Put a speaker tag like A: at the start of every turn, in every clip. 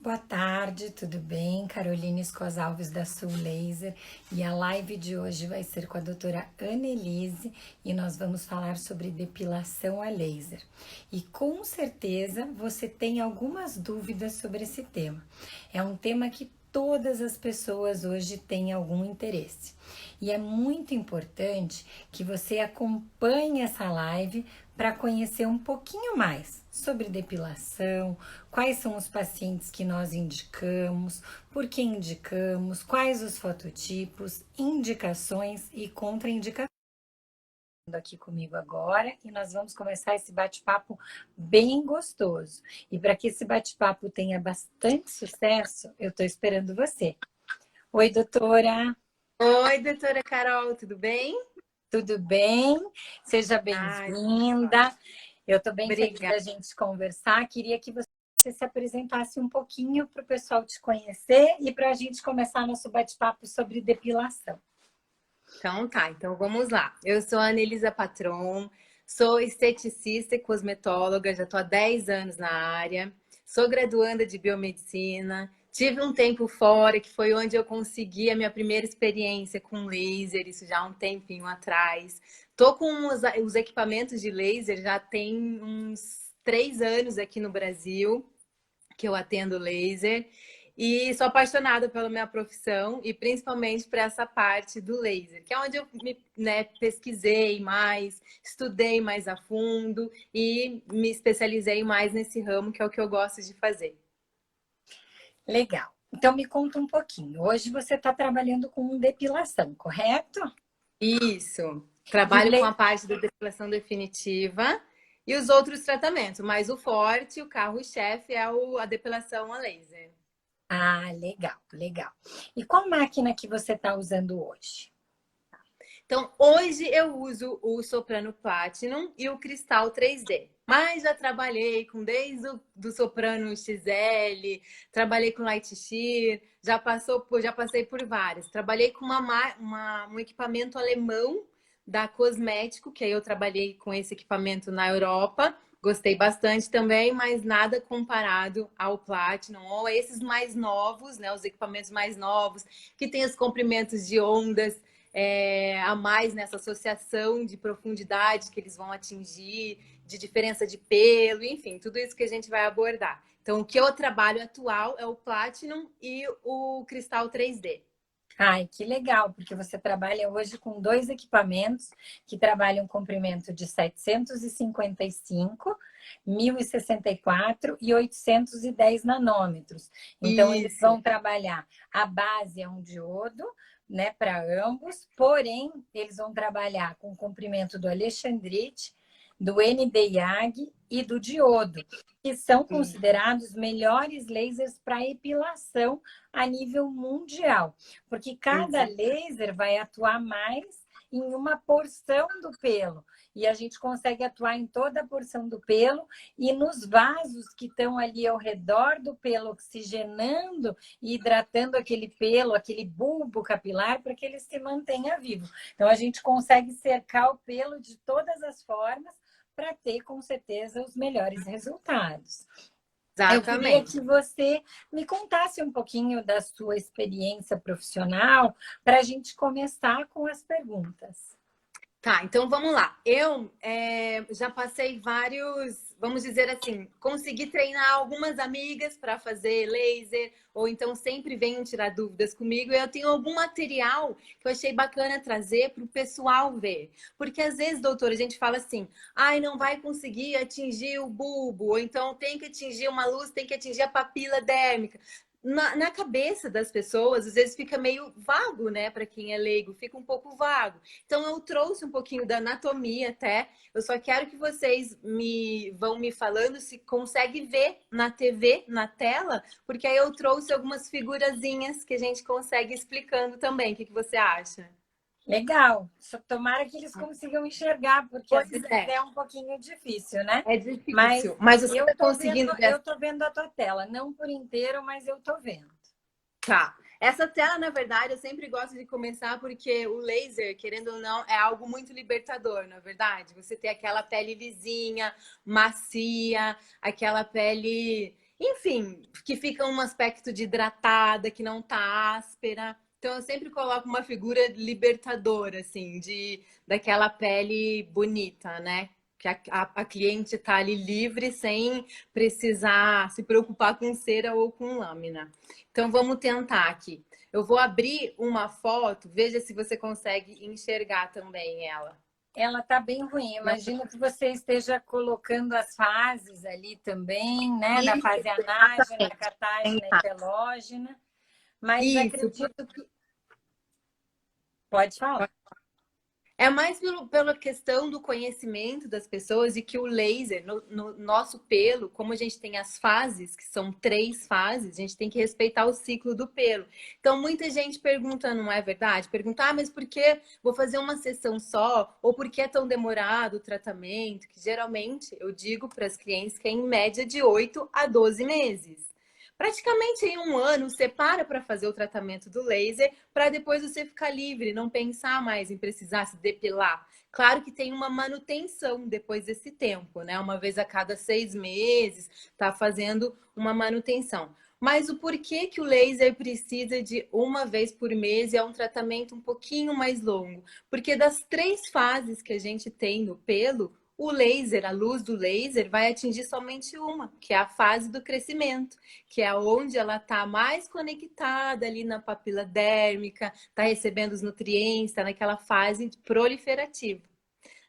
A: Boa tarde, tudo bem? Caroline Escos Alves da Sul Laser e a live de hoje vai ser com a doutora Annelise e nós vamos falar sobre depilação a laser. E com certeza você tem algumas dúvidas sobre esse tema. É um tema que todas as pessoas hoje têm algum interesse. E é muito importante que você acompanhe essa live para conhecer um pouquinho mais sobre depilação, quais são os pacientes que nós indicamos, por que indicamos, quais os fototipos, indicações e contraindicações. Aqui comigo agora e nós vamos começar esse bate-papo bem gostoso. E para que esse bate-papo tenha bastante sucesso, eu estou esperando você. Oi, doutora.
B: Oi, doutora Carol, tudo bem?
A: Tudo bem? Seja
B: Ai,
A: bem-vinda. Eu estou bem feliz
B: obrigada.
A: da gente conversar. Queria que você se apresentasse um pouquinho para o pessoal te conhecer e para a gente começar nosso bate-papo sobre depilação.
B: Então tá, então vamos lá. Eu sou a Anelisa Patron, sou esteticista e cosmetóloga, já estou há 10 anos na área, sou graduanda de biomedicina, tive um tempo fora, que foi onde eu consegui a minha primeira experiência com laser, isso já há um tempinho atrás. Tô com os equipamentos de laser já tem uns 3 anos aqui no Brasil, que eu atendo laser. E sou apaixonada pela minha profissão e principalmente por essa parte do laser, que é onde eu pesquisei mais, estudei mais a fundo e me especializei mais nesse ramo, que é o que eu gosto de fazer.
A: Legal. Então me conta um pouquinho. Hoje você está trabalhando com depilação, correto?
B: Isso.
A: E o
B: Trabalho com
A: le...
B: a parte da depilação definitiva e os outros tratamentos, mas o forte, o carro-chefe é a depilação a laser.
A: Ah, legal, legal. E qual máquina que você está usando hoje?
B: Então, hoje eu uso o Soprano Platinum e o Cristal 3D. Mas já trabalhei com desde o do Soprano XL, trabalhei com Light Shear, já passei por vários. Trabalhei com um equipamento alemão da Cosmético, que aí eu trabalhei com esse equipamento na Europa. Gostei bastante também, mas nada comparado ao Platinum ou a esses mais novos, né? Os equipamentos mais novos, que tem os comprimentos de ondas a mais nessa associação de profundidade que eles vão atingir, de diferença de pelo, enfim, tudo isso que a gente vai abordar. Então, o que eu trabalho atual é o Platinum e o Cristal 3D.
A: Ai, que legal, porque você trabalha hoje com dois equipamentos que trabalham comprimento de 755, 1064 e 810 nanômetros. Então, eles
B: Isso,
A: vão trabalhar, a base é um diodo, né, para ambos, porém, eles vão trabalhar com o comprimento do Alexandrite, do ND-YAG e do diodo, que são considerados melhores lasers para epilação a nível mundial, porque cada
B: exato.
A: laser vai atuar mais em uma porção do pelo. E a gente consegue atuar em toda a porção do pelo e nos vasos que estão ali ao redor do pelo, oxigenando e hidratando aquele pelo, aquele bulbo capilar, para que ele se mantenha vivo. Então, a gente consegue cercar o pelo de todas as formas para ter, com certeza, os melhores resultados. Eu queria
B: Exatamente.
A: que você me contasse um pouquinho da sua experiência profissional para a gente começar com as perguntas.
B: Tá, então vamos lá. Eu já passei vários, vamos dizer assim, consegui treinar algumas amigas para fazer laser, ou então sempre venham tirar dúvidas comigo. E eu tenho algum material que eu achei bacana trazer para o pessoal ver. Porque às vezes, doutora, a gente fala assim, ai, não vai conseguir atingir o bulbo, ou então tem que atingir uma luz, tem que atingir a papila dérmica. Na cabeça das pessoas, às vezes fica meio vago, né? Para quem é leigo, fica um pouco vago. Então eu trouxe um pouquinho da anatomia até. Eu só quero que vocês vão me falando se consegue ver na TV, na tela, porque aí eu trouxe algumas figurazinhas que a gente consegue explicando também. O que você acha?
A: Legal. Só tomara que eles consigam enxergar, porque às
B: Pois
A: vezes
B: é,
A: é um pouquinho difícil, né?
B: é
A: Mas
B: difícil. Mas você está conseguindo ver?
A: eu tô vendo a tua tela, não por inteiro, mas eu tô vendo.
B: Tá. Essa tela, na verdade, eu sempre gosto de começar porque o laser, querendo ou não, é algo muito libertador, na verdade. Você tem aquela pele lisinha, macia, aquela pele, enfim, que fica um aspecto de hidratada, que não tá áspera. Então, eu sempre coloco uma figura libertadora, assim, daquela pele bonita, né? Que a cliente tá ali livre, sem precisar se preocupar com cera ou com lâmina. Então, vamos tentar aqui. Eu vou abrir uma foto, veja se você consegue enxergar também ela.
A: Ela tá bem ruim. Imagino que você esteja colocando as fases ali também, né? Da
B: Isso,
A: fase anágena, catágena e telógena. Mas
B: isso.
A: acredito que... Pode falar.
B: É mais pela questão do conhecimento das pessoas e que o laser, no nosso pelo, como a gente tem as fases, que são 3 fases, a gente tem que respeitar o ciclo do pelo. Então, muita gente pergunta, não é verdade? Pergunta, mas por que vou fazer uma sessão só? Ou por que é tão demorado o tratamento? Que geralmente eu digo para as clientes que é em média de 8 a 12 meses. Praticamente em um ano, você para fazer o tratamento do laser para depois você ficar livre, não pensar mais em precisar se depilar. Claro que tem uma manutenção depois desse tempo, né? Uma vez a cada 6 meses, tá fazendo uma manutenção. Mas o porquê que o laser precisa de uma vez por mês e é um tratamento um pouquinho mais longo? Porque das 3 fases que a gente tem no pelo, o laser, a luz do laser, vai atingir somente uma, que é a fase do crescimento, que é onde ela está mais conectada ali na papila dérmica, está recebendo os nutrientes, está naquela fase proliferativa,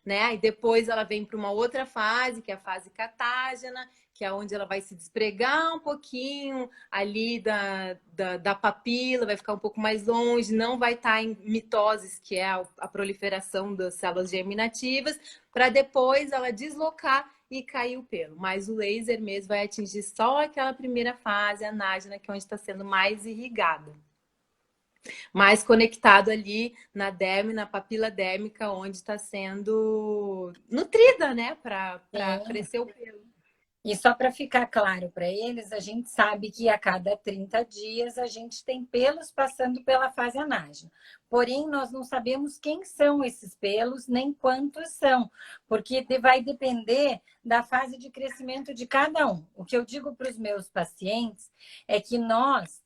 B: né? E depois ela vem para uma outra fase, que é a fase catágena, que é onde ela vai se despregar um pouquinho ali da papila, vai ficar um pouco mais longe, não vai estar em mitoses, que é a proliferação das células germinativas, para depois ela deslocar e cair o pelo. Mas o laser mesmo vai atingir só aquela primeira fase, a anágena, que é onde está sendo mais irrigada. Mais conectado ali na derme, na papila dérmica, onde está sendo nutrida, né? Para crescer o pelo.
A: E só para ficar claro para eles, a gente sabe que a cada 30 dias a gente tem pelos passando pela fase anágena. Porém, nós não sabemos quem são esses pelos, nem quantos são, porque vai depender da fase de crescimento de cada um. O que eu digo para os meus pacientes é que nós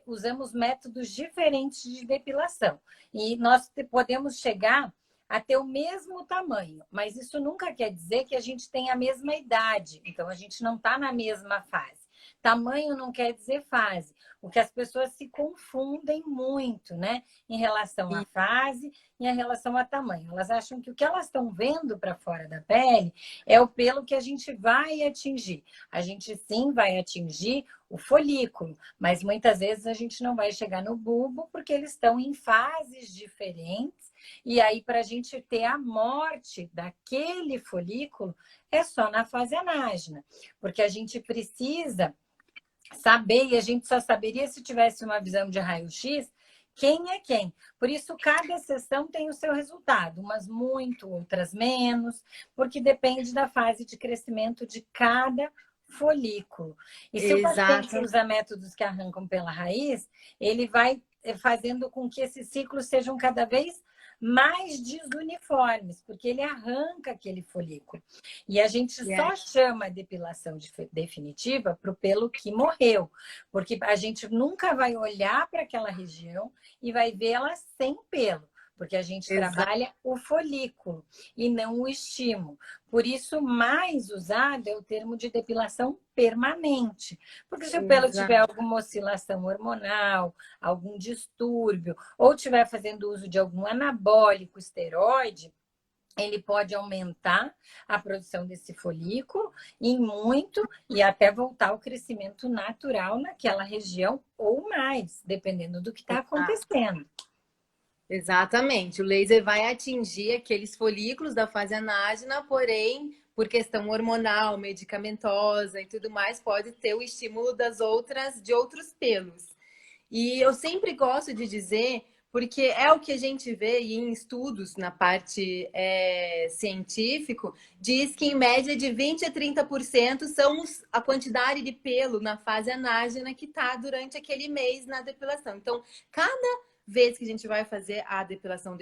A: usamos métodos diferentes de depilação. E nós podemos chegar a ter o mesmo tamanho, mas isso nunca quer dizer que a gente tenha a mesma idade, então a gente não está na mesma fase. Tamanho não quer dizer fase, o que as pessoas se confundem muito, né? Em relação à fase e em relação a tamanho. Elas acham que o que elas estão vendo para fora da pele é o pelo que a gente vai atingir. A gente sim vai atingir o folículo, mas muitas vezes a gente não vai chegar no bulbo porque eles estão em fases diferentes. E aí, para a gente ter a morte daquele folículo, é só na fase anágena, porque a gente precisa saber, e a gente só saberia se tivesse uma visão de raio-x, quem é quem. Por isso, cada sessão tem o seu resultado, umas muito, outras menos, porque depende da fase de crescimento de cada folículo. E se o paciente usa métodos que arrancam pela raiz, ele vai fazendo com que esses ciclos sejam cada vez mais desuniformes, porque ele arranca aquele folículo. E a gente só chama a depilação definitiva para o pelo que morreu, porque a gente nunca vai olhar para aquela região e vai vê-la sem pelo, porque a gente trabalha o folículo e não o estímulo. Por isso, mais usado é o termo de depilação permanente. Porque se o pelo tiver alguma oscilação hormonal, algum distúrbio, ou estiver fazendo uso de algum anabólico, esteroide, ele pode aumentar a produção desse folículo em muito e até voltar ao crescimento natural naquela região ou mais, dependendo do que está acontecendo.
B: Exatamente. O laser vai atingir aqueles folículos da fase anágena, porém, por questão hormonal, medicamentosa e tudo mais, pode ter o estímulo de outros pelos. E eu sempre gosto de dizer, porque é o que a gente vê em estudos na parte científico, diz que em média de 20 a 30% são a quantidade de pelo na fase anágena que está durante aquele mês na depilação. Então, cada vezes que a gente vai fazer a depilação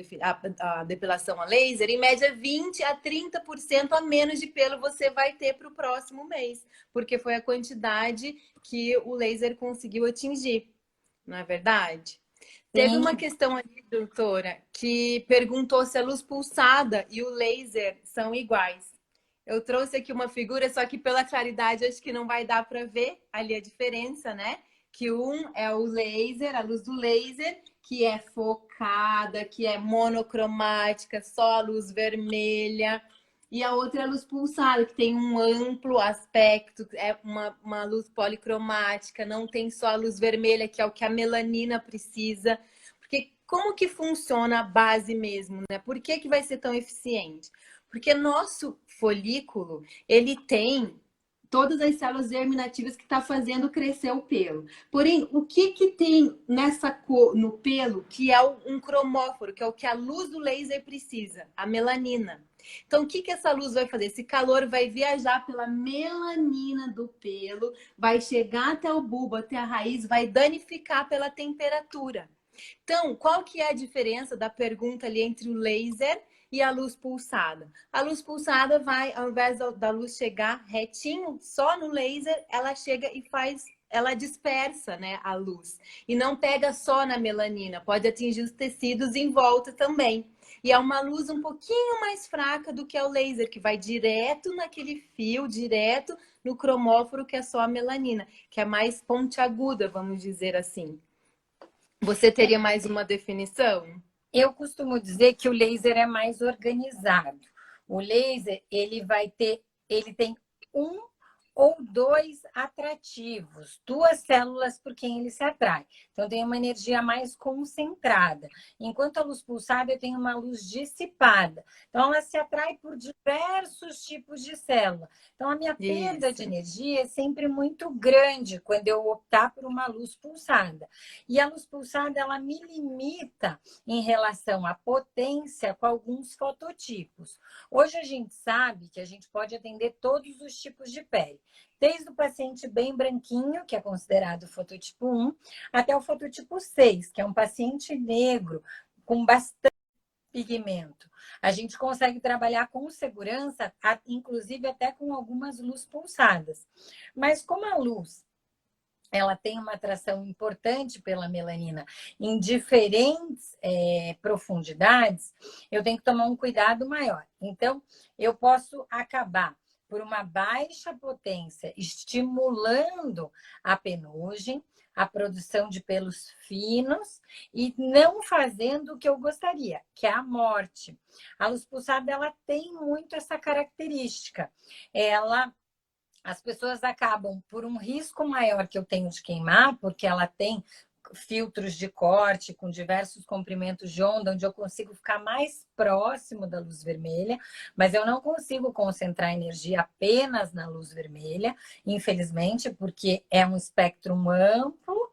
B: a laser, em média 20 a 30% a menos de pelo você vai ter para o próximo mês, porque foi a quantidade que o laser conseguiu atingir, não é verdade? Teve
A: Sim.
B: uma questão ali, doutora, que perguntou se a luz pulsada e o laser são iguais. Eu trouxe aqui uma figura, só que pela claridade acho que não vai dar para ver ali a diferença, né? Que um é o laser, a luz do laser, que é focada, que é monocromática, só a luz vermelha. E a outra é a luz pulsada, que tem um amplo aspecto, é uma luz policromática, não tem só a luz vermelha, que é o que a melanina precisa. Porque como que funciona a base mesmo, né? Por que que vai ser tão eficiente? Porque nosso folículo, ele tem todas as células germinativas que está fazendo crescer o pelo. Porém, o que que tem nessa cor, no pelo, que é um cromóforo, que é o que a luz do laser precisa? A melanina. Então, o que que essa luz vai fazer? Esse calor vai viajar pela melanina do pelo, vai chegar até o bulbo, até a raiz, vai danificar pela temperatura. Então, qual que é a diferença da pergunta ali entre o laser e a luz pulsada? A luz pulsada vai, ao invés da luz chegar retinho, só no laser, ela chega e faz, ela dispersa, né, a luz. E não pega só na melanina, pode atingir os tecidos em volta também. E é uma luz um pouquinho mais fraca do que é o laser, que vai direto naquele fio, direto no cromóforo, que é só a melanina, que é mais pontiaguda, vamos dizer assim. Você teria mais uma definição?
A: Eu costumo dizer que o laser é mais organizado. O laser, ele tem um ou dois atrativos, duas células por quem ele se atrai. Então, tem uma energia mais concentrada. Enquanto a luz pulsada, eu tenho uma luz dissipada. Então, ela se atrai por diversos tipos de célula. Então, a minha perda de
B: Isso.
A: energia é sempre muito grande quando eu optar por uma luz pulsada. E a luz pulsada, ela me limita em relação à potência com alguns fototipos. Hoje a gente sabe que a gente pode atender todos os tipos de pele, desde o paciente bem branquinho, que é considerado fototipo 1, até o fototipo 6, que é um paciente negro com bastante pigmento. A gente consegue trabalhar com segurança, inclusive até com algumas luzes pulsadas. Mas como a luz ela tem uma atração importante pela melanina em diferentes profundidades, eu tenho que tomar um cuidado maior. Então, eu posso acabar por uma baixa potência, estimulando a penugem, a produção de pelos finos e não fazendo o que eu gostaria, que é a morte. A luz pulsada, ela tem muito essa característica. As pessoas acabam, por um risco maior que eu tenho de queimar, porque ela tem filtros de corte com diversos comprimentos de onda, onde eu consigo ficar mais próximo da luz vermelha, mas eu não consigo concentrar energia apenas na luz vermelha, infelizmente, porque é um espectro amplo,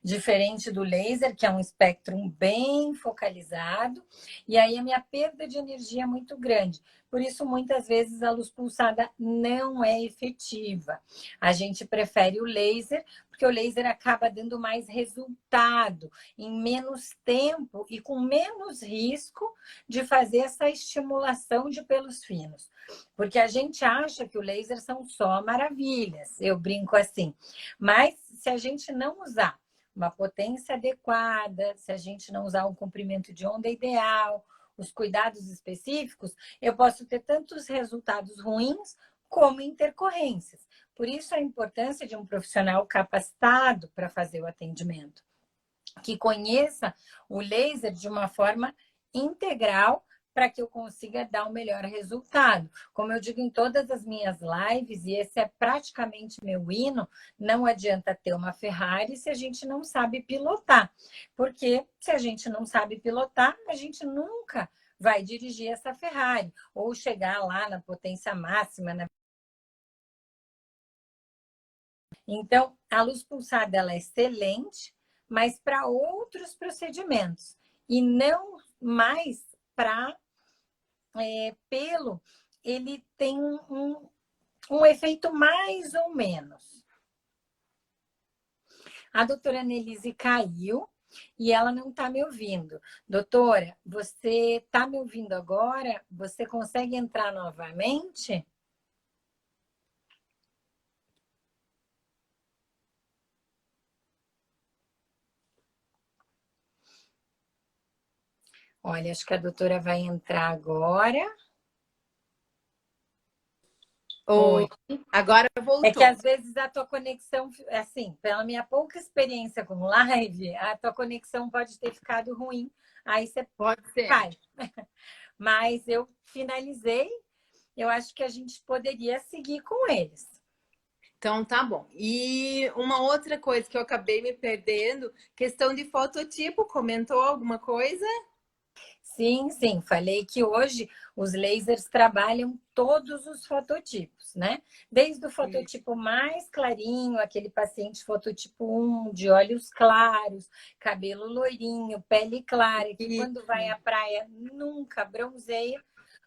A: diferente do laser, que é um espectro bem focalizado, e aí a minha perda de energia é muito grande. Por isso, muitas vezes, a luz pulsada não é efetiva. A gente prefere o laser, porque o laser acaba dando mais resultado, em menos tempo e com menos risco de fazer essa estimulação de pelos finos. Porque a gente acha que o laser são só maravilhas, eu brinco assim. Mas se a gente não usar uma potência adequada, se a gente não usar um comprimento de onda ideal, os cuidados específicos, eu posso ter tantos resultados ruins como intercorrências. Por isso a importância de um profissional capacitado para fazer o atendimento, que conheça o laser de uma forma integral para que eu consiga dar o melhor resultado. Como eu digo em todas as minhas lives, e esse é praticamente meu hino, não adianta ter uma Ferrari se a gente não sabe pilotar. Porque se a gente não sabe pilotar, a gente nunca vai dirigir essa Ferrari ou chegar lá na potência máxima. Então, a luz pulsada ela é excelente, mas para outros procedimentos e não mais para pelo. Ele tem um efeito mais ou menos. A doutora Annelise caiu, e ela não está me ouvindo. Doutora, você está me ouvindo agora? Você consegue entrar novamente? Olha, acho que a doutora vai entrar agora.
B: Oi, agora
A: É que
B: voltou.
A: às vezes a tua conexão, assim, pela minha pouca experiência com live, a tua conexão pode ter ficado ruim. Aí você
B: Pode ser.
A: vai. Mas eu finalizei. Eu acho que a gente poderia seguir com eles.
B: Então tá bom. E uma outra coisa que eu acabei me perdendo, questão de fototipo, comentou alguma coisa?
A: Sim, sim. Falei que hoje os lasers trabalham todos os fototipos, né? Desde o fototipo mais clarinho, aquele paciente fototipo 1, de olhos claros, cabelo loirinho, pele clara, que quando vai à praia nunca bronzeia,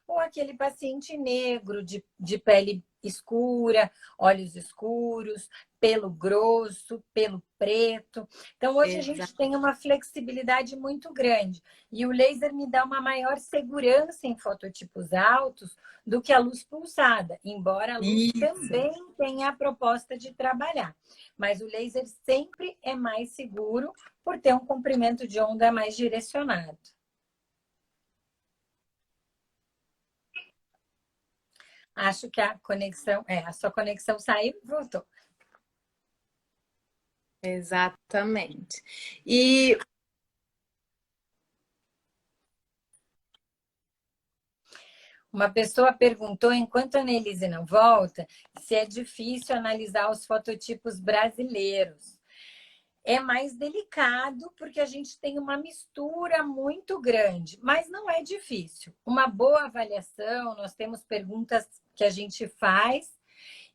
A: ou aquele paciente negro de pele escura, olhos escuros, pelo grosso, pelo preto. Então, hoje a gente
B: Exato.
A: tem uma flexibilidade muito grande. E o laser me dá uma maior segurança em fototipos altos do que a luz pulsada, embora a luz
B: Isso.
A: também tenha a proposta de trabalhar. Mas o laser sempre é mais seguro por ter um comprimento de onda mais direcionado. Acho que a sua conexão saiu e voltou.
B: Exatamente. E
A: Uma pessoa perguntou, enquanto a Annelise não volta, se é difícil analisar os fototipos brasileiros. É mais delicado porque a gente tem uma mistura muito grande, mas não é difícil. Uma boa avaliação, nós temos perguntas que a gente faz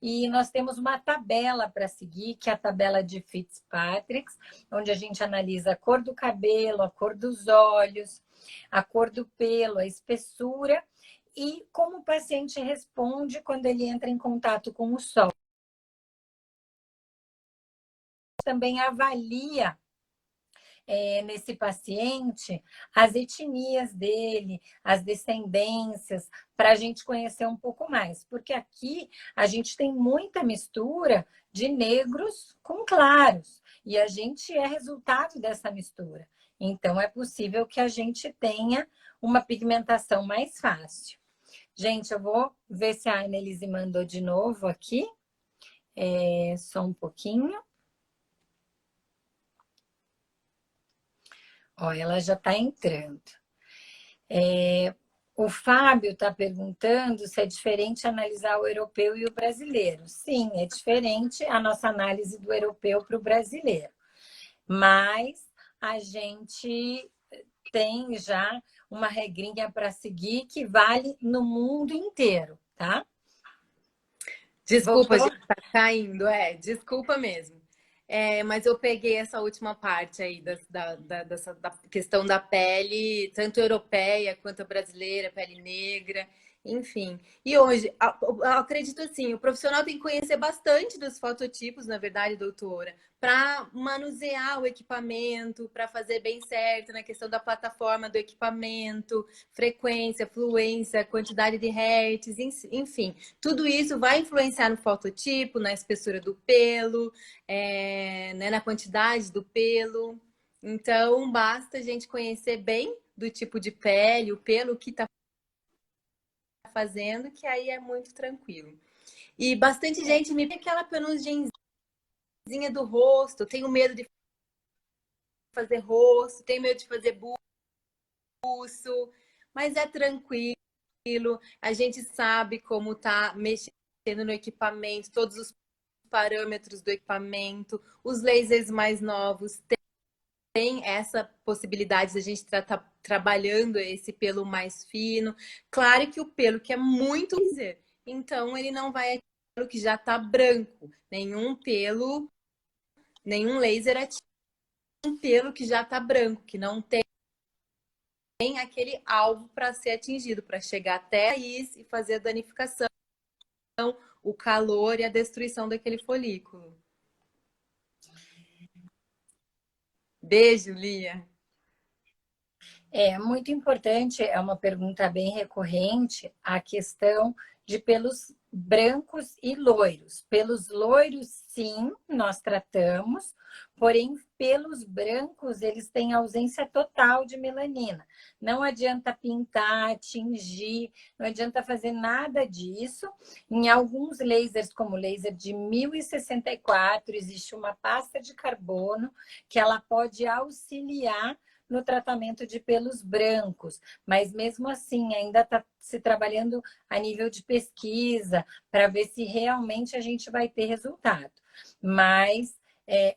A: e nós temos uma tabela para seguir, que é a tabela de Fitzpatrick, onde a gente analisa a cor do cabelo, a cor dos olhos, a cor do pelo, a espessura e como o paciente responde quando ele entra em contato com o sol. Também avalia nesse paciente as etnias dele, as descendências, para a gente conhecer um pouco mais. Porque aqui a gente tem muita mistura de negros com claros. E a gente é resultado dessa mistura. Então, é possível que a gente tenha uma pigmentação mais fácil. Gente, eu vou ver se a Annelise mandou de novo aqui. Só um pouquinho. Ó, ela já está entrando. O Fábio está perguntando se é diferente analisar o europeu e o brasileiro. Sim, é diferente a nossa análise do europeu para o brasileiro. Mas a gente tem já uma regrinha para seguir que vale no mundo inteiro, tá?
B: desculpa, a
A: Voltou?
B: gente tá caindo, desculpa mesmo. Mas eu peguei essa última parte aí da questão da pele, tanto europeia quanto a brasileira, pele negra, enfim. E hoje, eu acredito assim, o profissional tem que conhecer bastante dos fototipos, na verdade, doutora, para manusear o equipamento, para fazer bem certo na questão da plataforma do equipamento, frequência, fluência, quantidade de hertz, enfim. Tudo isso vai influenciar no fototipo, na espessura do pelo, né, na quantidade do pelo. Então, basta a gente conhecer bem do tipo de pele, o pelo que está fazendo, que aí é muito tranquilo. E bastante gente me pede aquela penugemzinha do rosto, tenho medo de fazer rosto, tenho medo de fazer buço, mas é tranquilo. A gente sabe como tá mexendo no equipamento, todos os parâmetros do equipamento, os lasers mais novos tem essa possibilidade de a gente estar trabalhando esse pelo mais fino. Claro que o pelo que é muito laser, então ele não vai pelo que já está branco. Nenhum laser atinge um pelo que já está branco, que não tem aquele alvo para ser atingido, para chegar até a raiz e fazer a danificação, o calor e a destruição daquele folículo. Beijo, Lia.
A: É muito importante, é uma pergunta bem recorrente, a questão de pelos brancos e loiros. Pelos loiros, sim, nós tratamos, porém, pelos brancos, eles têm ausência total de melanina. Não adianta pintar, tingir, não adianta fazer nada disso. Em alguns lasers, como o laser de 1064, existe uma pasta de carbono que ela pode auxiliar no tratamento de pelos brancos, mas mesmo assim ainda está se trabalhando a nível de pesquisa para ver se realmente a gente vai ter resultado. Mas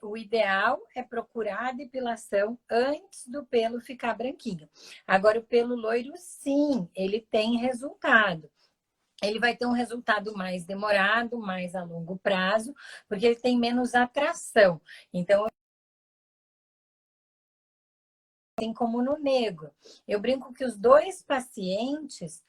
A: o ideal é procurar a depilação antes do pelo ficar branquinho. Agora, o pelo loiro, sim, ele tem resultado. Ele vai ter um resultado mais demorado, mais a longo prazo, porque ele tem menos atração. Então, assim como no negro. Eu brinco que os dois pacientes,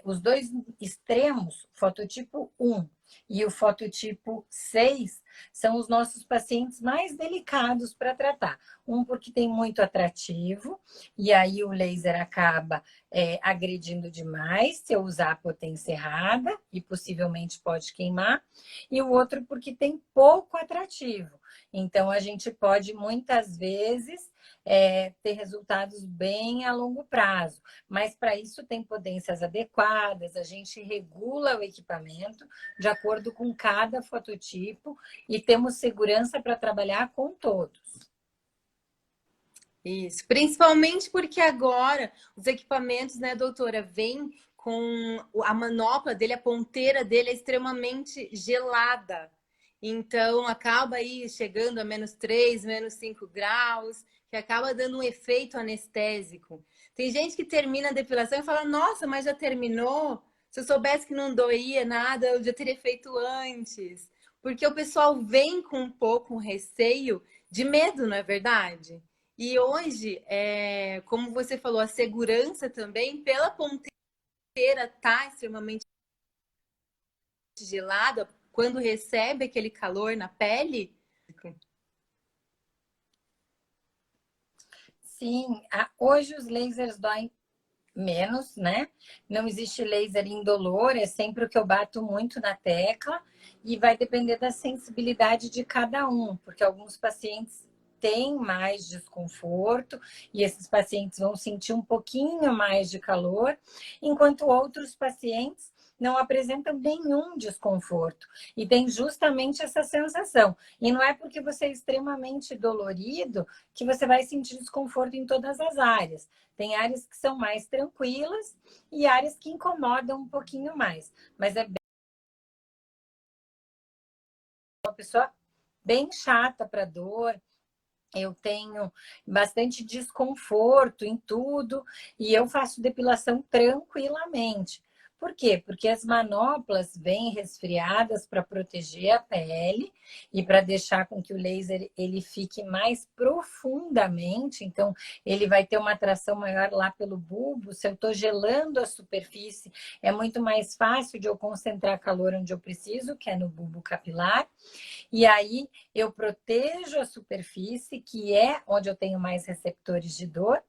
A: os dois extremos, fototipo 1 e o fototipo 6, são os nossos pacientes mais delicados para tratar. Um porque tem muito atrativo, e aí o laser acaba agredindo demais se eu usar a potência errada, e possivelmente pode queimar, e o outro porque tem pouco atrativo. Então, a gente pode, muitas vezes, ter resultados bem a longo prazo. Mas para isso tem potências adequadas, a gente regula o equipamento de acordo com cada fototipo e temos segurança para trabalhar com todos.
B: Isso, principalmente porque agora os equipamentos, né, doutora, vêm com a manopla dele, a ponteira dele é extremamente gelada. Então, acaba aí chegando a -3, -5 graus, que acaba dando um efeito anestésico. Tem gente que termina a depilação e fala, nossa, mas já terminou? Se eu soubesse que não doía nada, eu já teria feito antes. Porque o pessoal vem com um pouco um receio de medo, não é verdade? E hoje, como você falou, a segurança também, pela ponteira tá extremamente gelada, quando recebe aquele calor na pele.
A: Sim, hoje os lasers doem menos, né? Não existe laser indolor, é sempre o que eu bato muito na tecla, e vai depender da sensibilidade de cada um, porque alguns pacientes têm mais desconforto e esses pacientes vão sentir um pouquinho mais de calor, enquanto outros pacientes não apresentam nenhum desconforto e tem justamente essa sensação. E não é porque você é extremamente dolorido que você vai sentir desconforto em todas as áreas. Tem áreas que são mais tranquilas e áreas que incomodam um pouquinho mais. Mas é uma pessoa bem chata para dor. Eu tenho bastante desconforto em tudo e eu faço depilação tranquilamente. Por quê? Porque as manoplas vêm resfriadas para proteger a pele e para deixar com que o laser ele fique mais profundamente. Então, ele vai ter uma atração maior lá pelo bulbo. Se eu estou gelando a superfície, é muito mais fácil de eu concentrar calor onde eu preciso, que é no bulbo capilar. E aí eu protejo a superfície, que é onde eu tenho mais receptores de dor,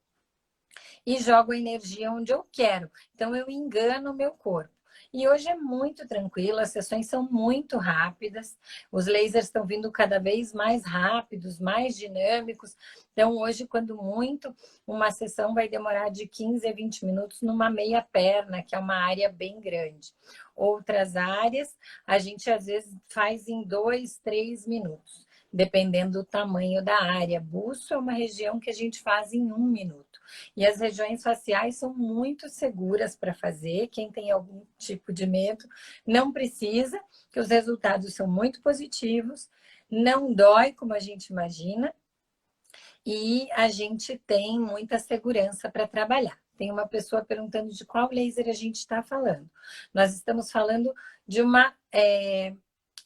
A: e jogo a energia onde eu quero. Então eu engano o meu corpo. E hoje é muito tranquilo, as sessões são muito rápidas, os lasers estão vindo cada vez mais rápidos, mais dinâmicos. Então, hoje, quando muito, uma sessão vai demorar de 15 a 20 minutos numa meia perna, que é uma área bem grande. Outras áreas, a gente às vezes faz em 2, 3 minutos, dependendo do tamanho da área. Buço é uma região que a gente faz em 1 minuto. E as regiões faciais são muito seguras para fazer. Quem tem algum tipo de medo não precisa, que os resultados são muito positivos, não dói como a gente imagina e a gente tem muita segurança para trabalhar. Tem uma pessoa perguntando de qual laser a gente está falando. Nós estamos falando de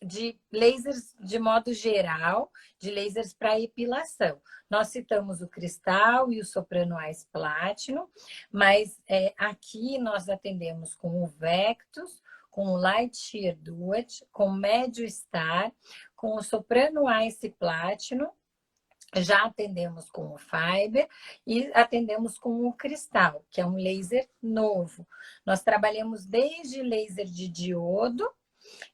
A: de lasers de modo geral, de lasers para epilação. Nós citamos o cristal e o soprano ice platinum, mas aqui nós atendemos com o Vectus, com o Light Shear Duet, com o Médio Star, com o soprano ice platinum Já atendemos com o Fiber e atendemos com o Cristal, que é um laser novo. Nós trabalhamos desde laser de diodo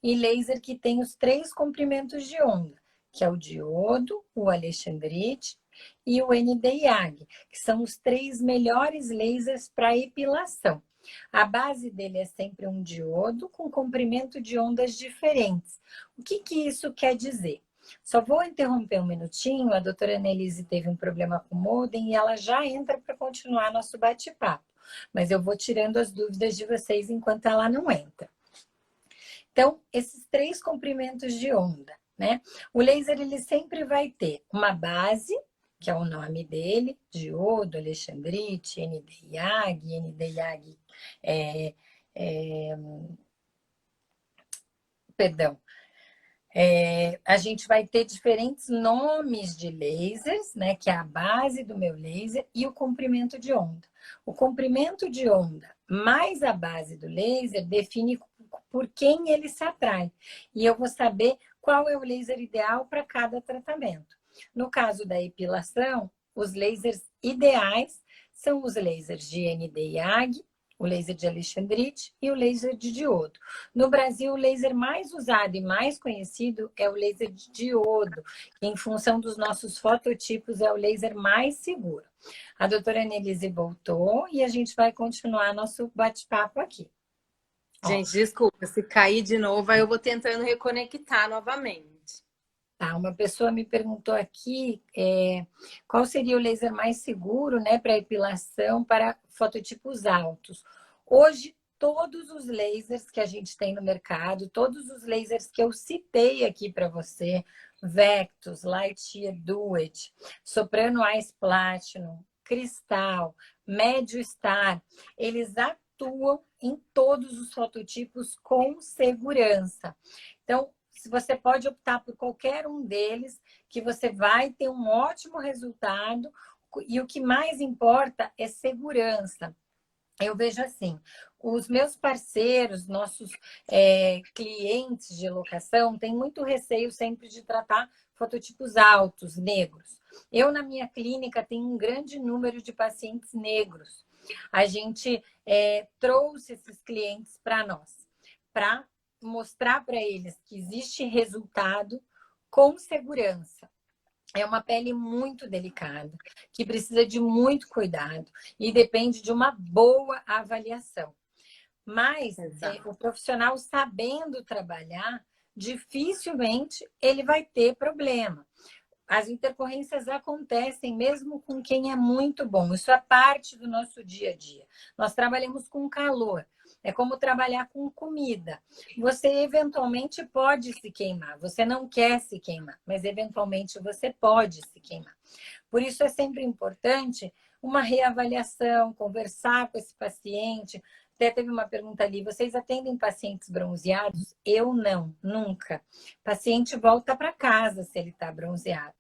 A: e laser que tem os 3 comprimentos de onda, que é o diodo, o alexandrite e o Nd:YAG, que são os 3 melhores lasers para epilação. A base dele é sempre um diodo com comprimento de ondas diferentes. O que isso quer dizer? Só vou interromper um minutinho, a doutora Annelise teve um problema com o modem e ela já entra para continuar nosso bate-papo. Mas eu vou tirando as dúvidas de vocês enquanto ela não entra. Então, esses 3 comprimentos de onda, né? O laser, ele sempre vai ter uma base, que é o nome dele, diodo, alexandrite, Nd:YAG, Nd:YAG, perdão, a gente vai ter diferentes nomes de lasers, né? Que é a base do meu laser e o comprimento de onda. O comprimento de onda mais a base do laser define por quem ele se atrai. E eu vou saber qual é o laser ideal para cada tratamento. No caso da epilação, os lasers ideais são os lasers de Nd:YAG, o laser de alexandrite e o laser de diodo. No Brasil, o laser mais usado e mais conhecido é o laser de diodo, que em função dos nossos fototipos é o laser mais seguro. A doutora Annelise voltou e a gente vai continuar nosso bate-papo aqui.
B: Gente, desculpa, se cair de novo, aí eu vou tentando reconectar novamente.
A: Tá, uma pessoa me perguntou aqui qual seria o laser mais seguro, né, para epilação para fototipos altos. Hoje, todos os lasers que a gente tem no mercado, todos os lasers que eu citei aqui para você, Vectus, Lightyear Duet, Soprano Ice Platinum, Cristal, Médio Star, eles atuam em todos os fototipos com segurança. Então, você pode optar por qualquer um deles, que você vai ter um ótimo resultado, e o que mais importa é segurança. Eu vejo assim, os meus parceiros, nossos clientes de locação, têm muito receio sempre de tratar fototipos altos, negros. Eu, na minha clínica, tenho um grande número de pacientes negros. A gente trouxe esses clientes para nós, para mostrar para eles que existe resultado com segurança. É uma pele muito delicada, que precisa de muito cuidado e depende de uma boa avaliação. Mas o profissional sabendo trabalhar, dificilmente ele vai ter problema. As intercorrências acontecem mesmo com quem é muito bom. Isso é parte do nosso dia a dia. Nós trabalhamos com calor. É como trabalhar com comida. Você eventualmente pode se queimar. Você não quer se queimar, mas eventualmente você pode se queimar. Por isso é sempre importante uma reavaliação, conversar com esse paciente. Até teve uma pergunta ali, vocês atendem pacientes bronzeados? Eu não, nunca. O paciente volta para casa se ele está bronzeado.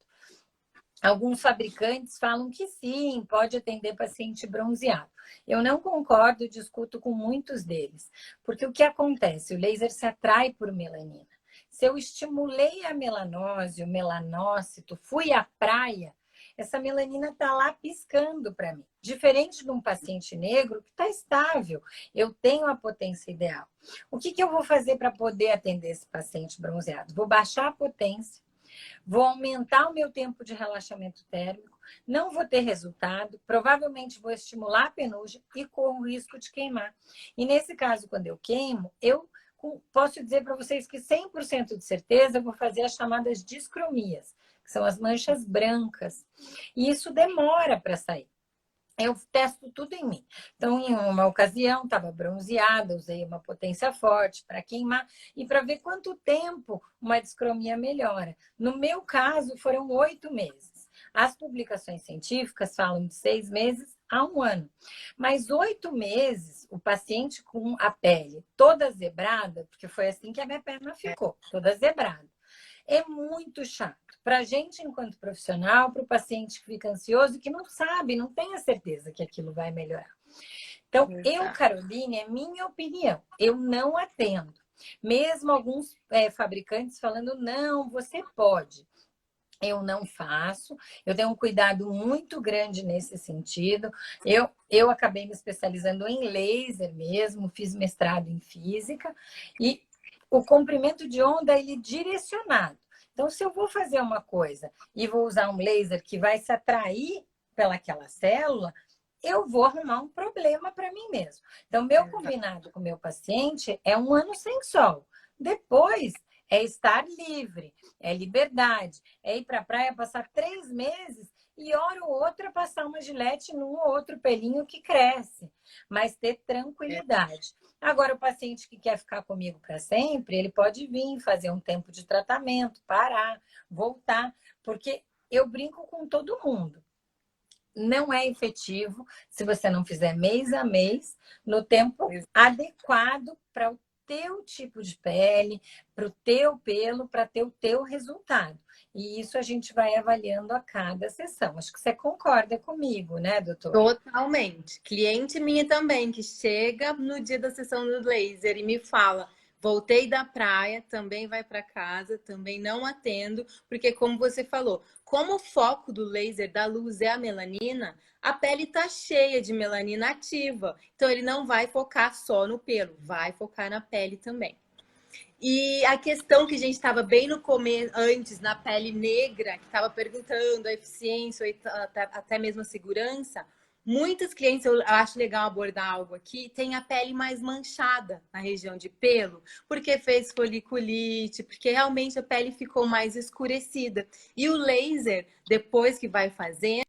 A: Alguns fabricantes falam que sim, pode atender paciente bronzeado. Eu não concordo, discuto com muitos deles. Porque o que acontece? O laser se atrai por melanina. Se eu estimulei a melanose, o melanócito, fui à praia, essa melanina está lá piscando para mim. Diferente de um paciente negro que está estável, eu tenho a potência ideal. O que eu vou fazer para poder atender esse paciente bronzeado? Vou baixar a potência, vou aumentar o meu tempo de relaxamento térmico, não vou ter resultado, provavelmente vou estimular a penugem e corro o risco de queimar. E nesse caso, quando eu queimo, eu posso dizer para vocês que 100% de certeza eu vou fazer as chamadas discromias, que são as manchas brancas. E isso demora para sair. Eu testo tudo em mim. Então, em uma ocasião, estava bronzeada, usei uma potência forte para queimar e para ver quanto tempo uma discromia melhora. No meu caso, foram 8 meses. As publicações científicas falam de 6 meses a 1 ano. Mas 8 meses, o paciente com a pele toda zebrada, porque foi assim que a minha perna ficou, toda zebrada. É muito chato. Para a gente, enquanto profissional, para o paciente que fica ansioso e que não sabe, não tem a certeza que aquilo vai melhorar. Então, eu, Caroline, é minha opinião, eu não atendo. Mesmo alguns fabricantes falando, não, você pode. eu não faço, eu tenho um cuidado muito grande nesse sentido. Eu acabei me especializando em laser mesmo, fiz mestrado em física, e o comprimento de onda ele é direcionado. Então, se eu vou fazer uma coisa e vou usar um laser que vai se atrair pelaquela célula, eu vou arrumar um problema para mim mesmo. Então, meu combinado com o meu paciente é 1 ano sem sol. Depois é estar livre, é liberdade, é ir para a praia, passar 3 meses e hora ou outra passar uma gilete num ou outro pelinho que cresce, mas ter tranquilidade. Agora, o paciente que quer ficar comigo para sempre, ele pode vir fazer um tempo de tratamento, parar, voltar, porque eu brinco com todo mundo. Não é efetivo se você não fizer mês a mês, no tempo adequado para o teu tipo de pele, para o teu pelo, para ter o teu resultado. E isso a gente vai avaliando a cada sessão. Acho que você concorda comigo, né, doutora?
B: Totalmente. Cliente minha também, que chega no dia da sessão do laser e me fala: voltei da praia, também vai para casa, também não atendo, porque, como você falou, como o foco do laser da luz é a melanina, a pele está cheia de melanina ativa. Então, ele não vai focar só no pelo, vai focar na pele também. E a questão que a gente estava bem no começo, antes, na pele negra, que estava perguntando a eficiência, até mesmo a segurança, muitas clientes, eu acho legal abordar algo aqui, tem a pele mais manchada na região de pelo, porque fez foliculite, porque realmente a pele ficou mais escurecida. E o laser, depois que vai fazendo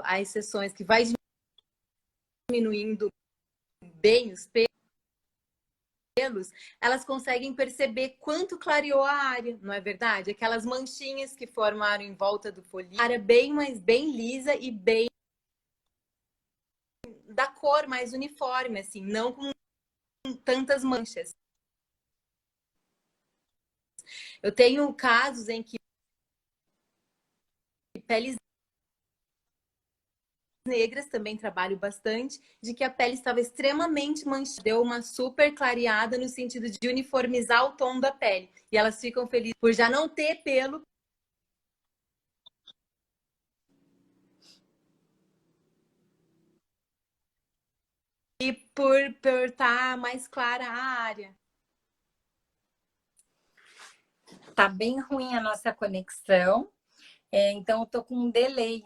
B: as sessões, que vai diminuindo bem os pelos, elas conseguem perceber quanto clareou a área, não é verdade? Aquelas manchinhas que formaram em volta do folículo, a área bem lisa e bem da cor mais uniforme, assim, não com tantas manchas. Eu tenho casos em que peles negras, também trabalho bastante, de que a pele estava extremamente manchada, deu uma super clareada no sentido de uniformizar o tom da pele. E elas ficam felizes por já não ter pelo. E por estar mais clara a área.
A: Tá bem ruim a nossa conexão, então eu tô com um delay.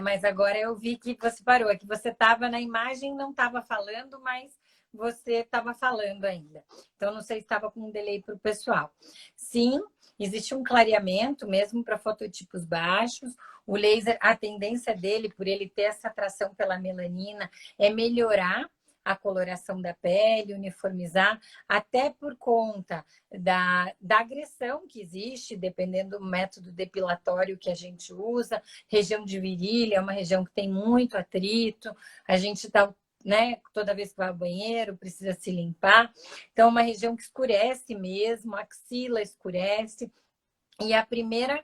A: Mas agora eu vi que você parou, é que você estava na imagem, não estava falando, mas você estava falando ainda. Então, não sei se estava com um delay para o pessoal. Sim, existe um clareamento, mesmo para fototipos baixos. O laser, a tendência dele, por ele ter essa atração pela melanina, é melhorar a coloração da pele, uniformizar, até por conta da agressão que existe, dependendo do método depilatório que a gente usa. Região de virilha é uma região que tem muito atrito, a gente está, né, toda vez que vai ao banheiro, precisa se limpar. Então, é uma região que escurece mesmo, a axila escurece. E a primeira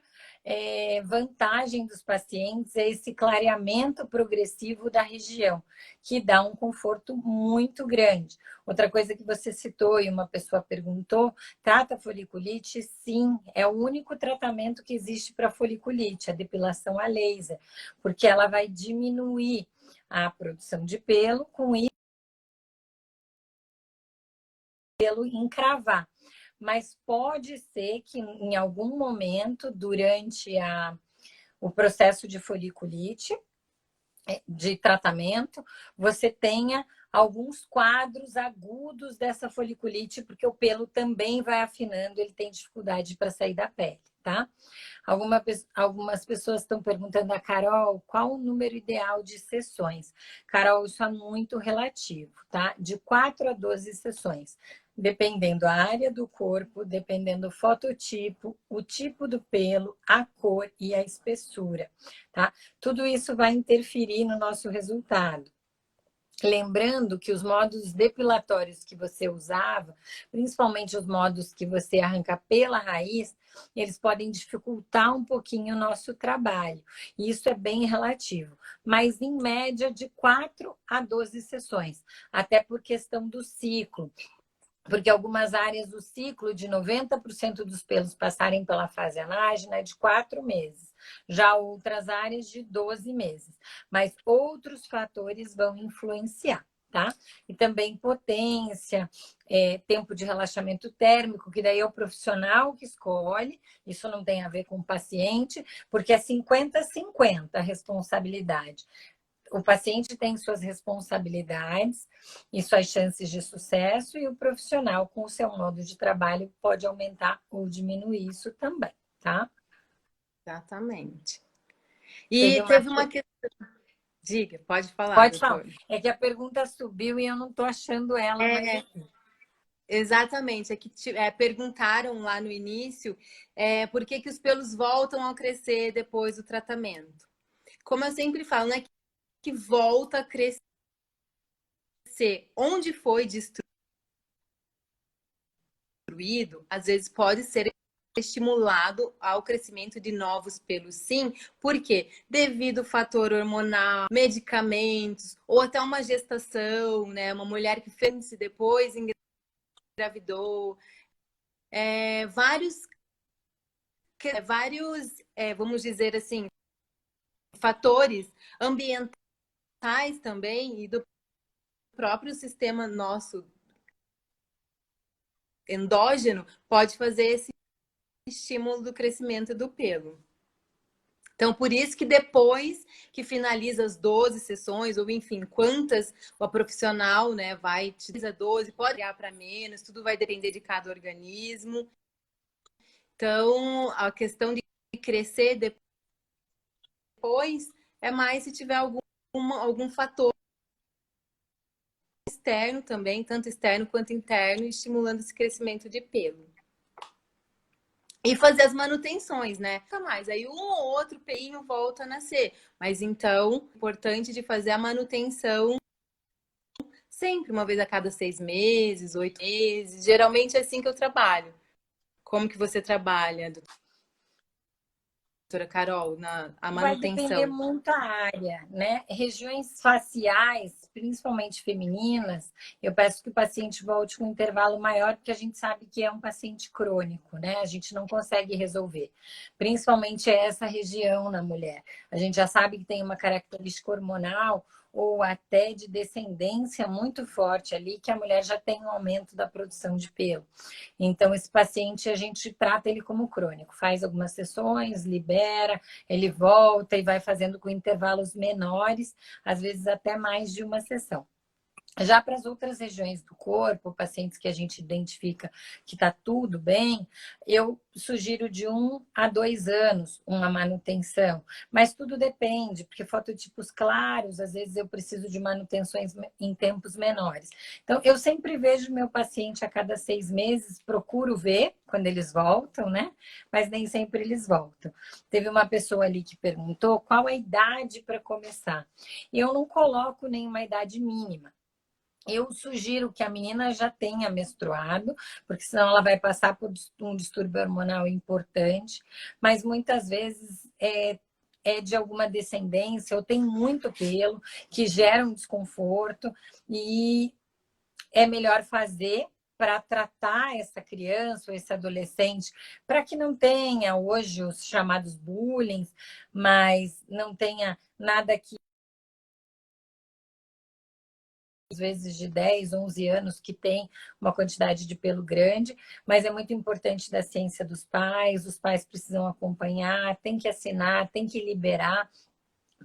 A: vantagem dos pacientes é esse clareamento progressivo da região, que dá um conforto muito grande. Outra coisa que você citou e uma pessoa perguntou, trata foliculite? Sim, é o único tratamento que existe para foliculite, a depilação a laser, porque ela vai diminuir a produção de pelo, com isso, pelo encravar. Mas pode ser que em algum momento, durante o processo de foliculite, de tratamento, você tenha alguns quadros agudos dessa foliculite, porque o pelo também vai afinando, ele tem dificuldade para sair da pele, tá? Algumas pessoas estão perguntando a Carol qual o número ideal de sessões. Carol, isso é muito relativo, tá? De 4 a 12 sessões. Dependendo da área do corpo, dependendo do fototipo, o tipo do pelo, a cor e a espessura, tá? Tudo isso vai interferir no nosso resultado. Lembrando que os modos depilatórios que você usava, principalmente os modos que você arranca pela raiz, eles podem dificultar um pouquinho o nosso trabalho. E isso é bem relativo. Mas, em média, de 4 a 12 sessões. Até por questão do ciclo. porque algumas áreas do ciclo de 90% dos pelos passarem pela fase anágena é de 4 meses, já outras áreas de 12 meses. Mas outros fatores vão influenciar, tá? E também potência, tempo de relaxamento térmico, que daí é o profissional que escolhe, isso não tem a ver com o paciente, porque é 50-50 a responsabilidade. O paciente tem suas responsabilidades e suas chances de sucesso, e o profissional, com o seu modo de trabalho, pode aumentar ou diminuir isso também, tá?
B: Exatamente.
A: Teve
B: E
A: uma.
B: teve uma questão. Diga, pode falar,
A: Pode falar.
B: doutor.
A: É que a pergunta subiu e eu não estou achando ela mais
B: É,
A: aqui.
B: exatamente. É que perguntaram lá no início por que, que os pelos voltam a crescer depois do tratamento. Como eu sempre falo, né? Que volta a crescer onde foi destruído, às vezes pode ser estimulado ao crescimento de novos pelos, sim. Por quê? Devido ao fator hormonal, medicamentos, ou até uma gestação, né? Uma mulher que fez depois engravidou. Vamos dizer assim, fatores ambientais também e do próprio sistema nosso endógeno pode fazer esse estímulo do crescimento do pelo. Então, por isso que depois que finaliza as 12 sessões, ou enfim, quantas o profissional, né, vai te dizer 12, pode criar para menos, tudo vai depender de cada organismo. Então, a questão de crescer depois é mais se tiver algum fator externo também, tanto externo quanto interno, estimulando esse crescimento de pelo. E fazer as manutenções, né? Nunca mais. Aí um ou outro pelinho volta a nascer. Mas então, importante de fazer a manutenção sempre, uma vez a cada 6 meses, 8 meses. Geralmente é assim que eu trabalho. Como que você trabalha, doutora Carol, a
A: Vai depender
B: manutenção?
A: muito da área, né? Regiões faciais, principalmente femininas, eu peço que o paciente volte com um intervalo maior, porque a gente sabe que é um paciente crônico, né? A gente não consegue resolver. Principalmente essa região na mulher. A gente já sabe que tem uma característica hormonal ou até de descendência muito forte ali, que a mulher já tem um aumento da produção de pelo. Então, esse paciente, a gente trata ele como crônico, faz algumas sessões, libera, ele volta e vai fazendo com intervalos menores, às vezes até mais de uma sessão. Já para as outras regiões do corpo, pacientes que a gente identifica que está tudo bem, eu sugiro de 1 a 2 anos uma manutenção. Mas tudo depende, porque fototipos claros, às vezes eu preciso de manutenções em tempos menores. Então, eu sempre vejo meu paciente a cada 6 meses, procuro ver quando eles voltam, né? Mas nem sempre eles voltam. Teve uma pessoa ali que perguntou qual a idade para começar. E eu não coloco nenhuma idade mínima. Eu sugiro que a menina já tenha menstruado, porque senão ela vai passar por um distúrbio hormonal importante, mas muitas vezes é de alguma descendência ou tem muito pelo que gera um desconforto e é melhor fazer para tratar essa criança ou esse adolescente, para que não tenha hoje os chamados bullying, mas não tenha nada que às vezes de 10, 11 anos, que tem uma quantidade de pelo grande, mas é muito importante da ciência dos pais, os pais precisam acompanhar, tem que assinar, tem que liberar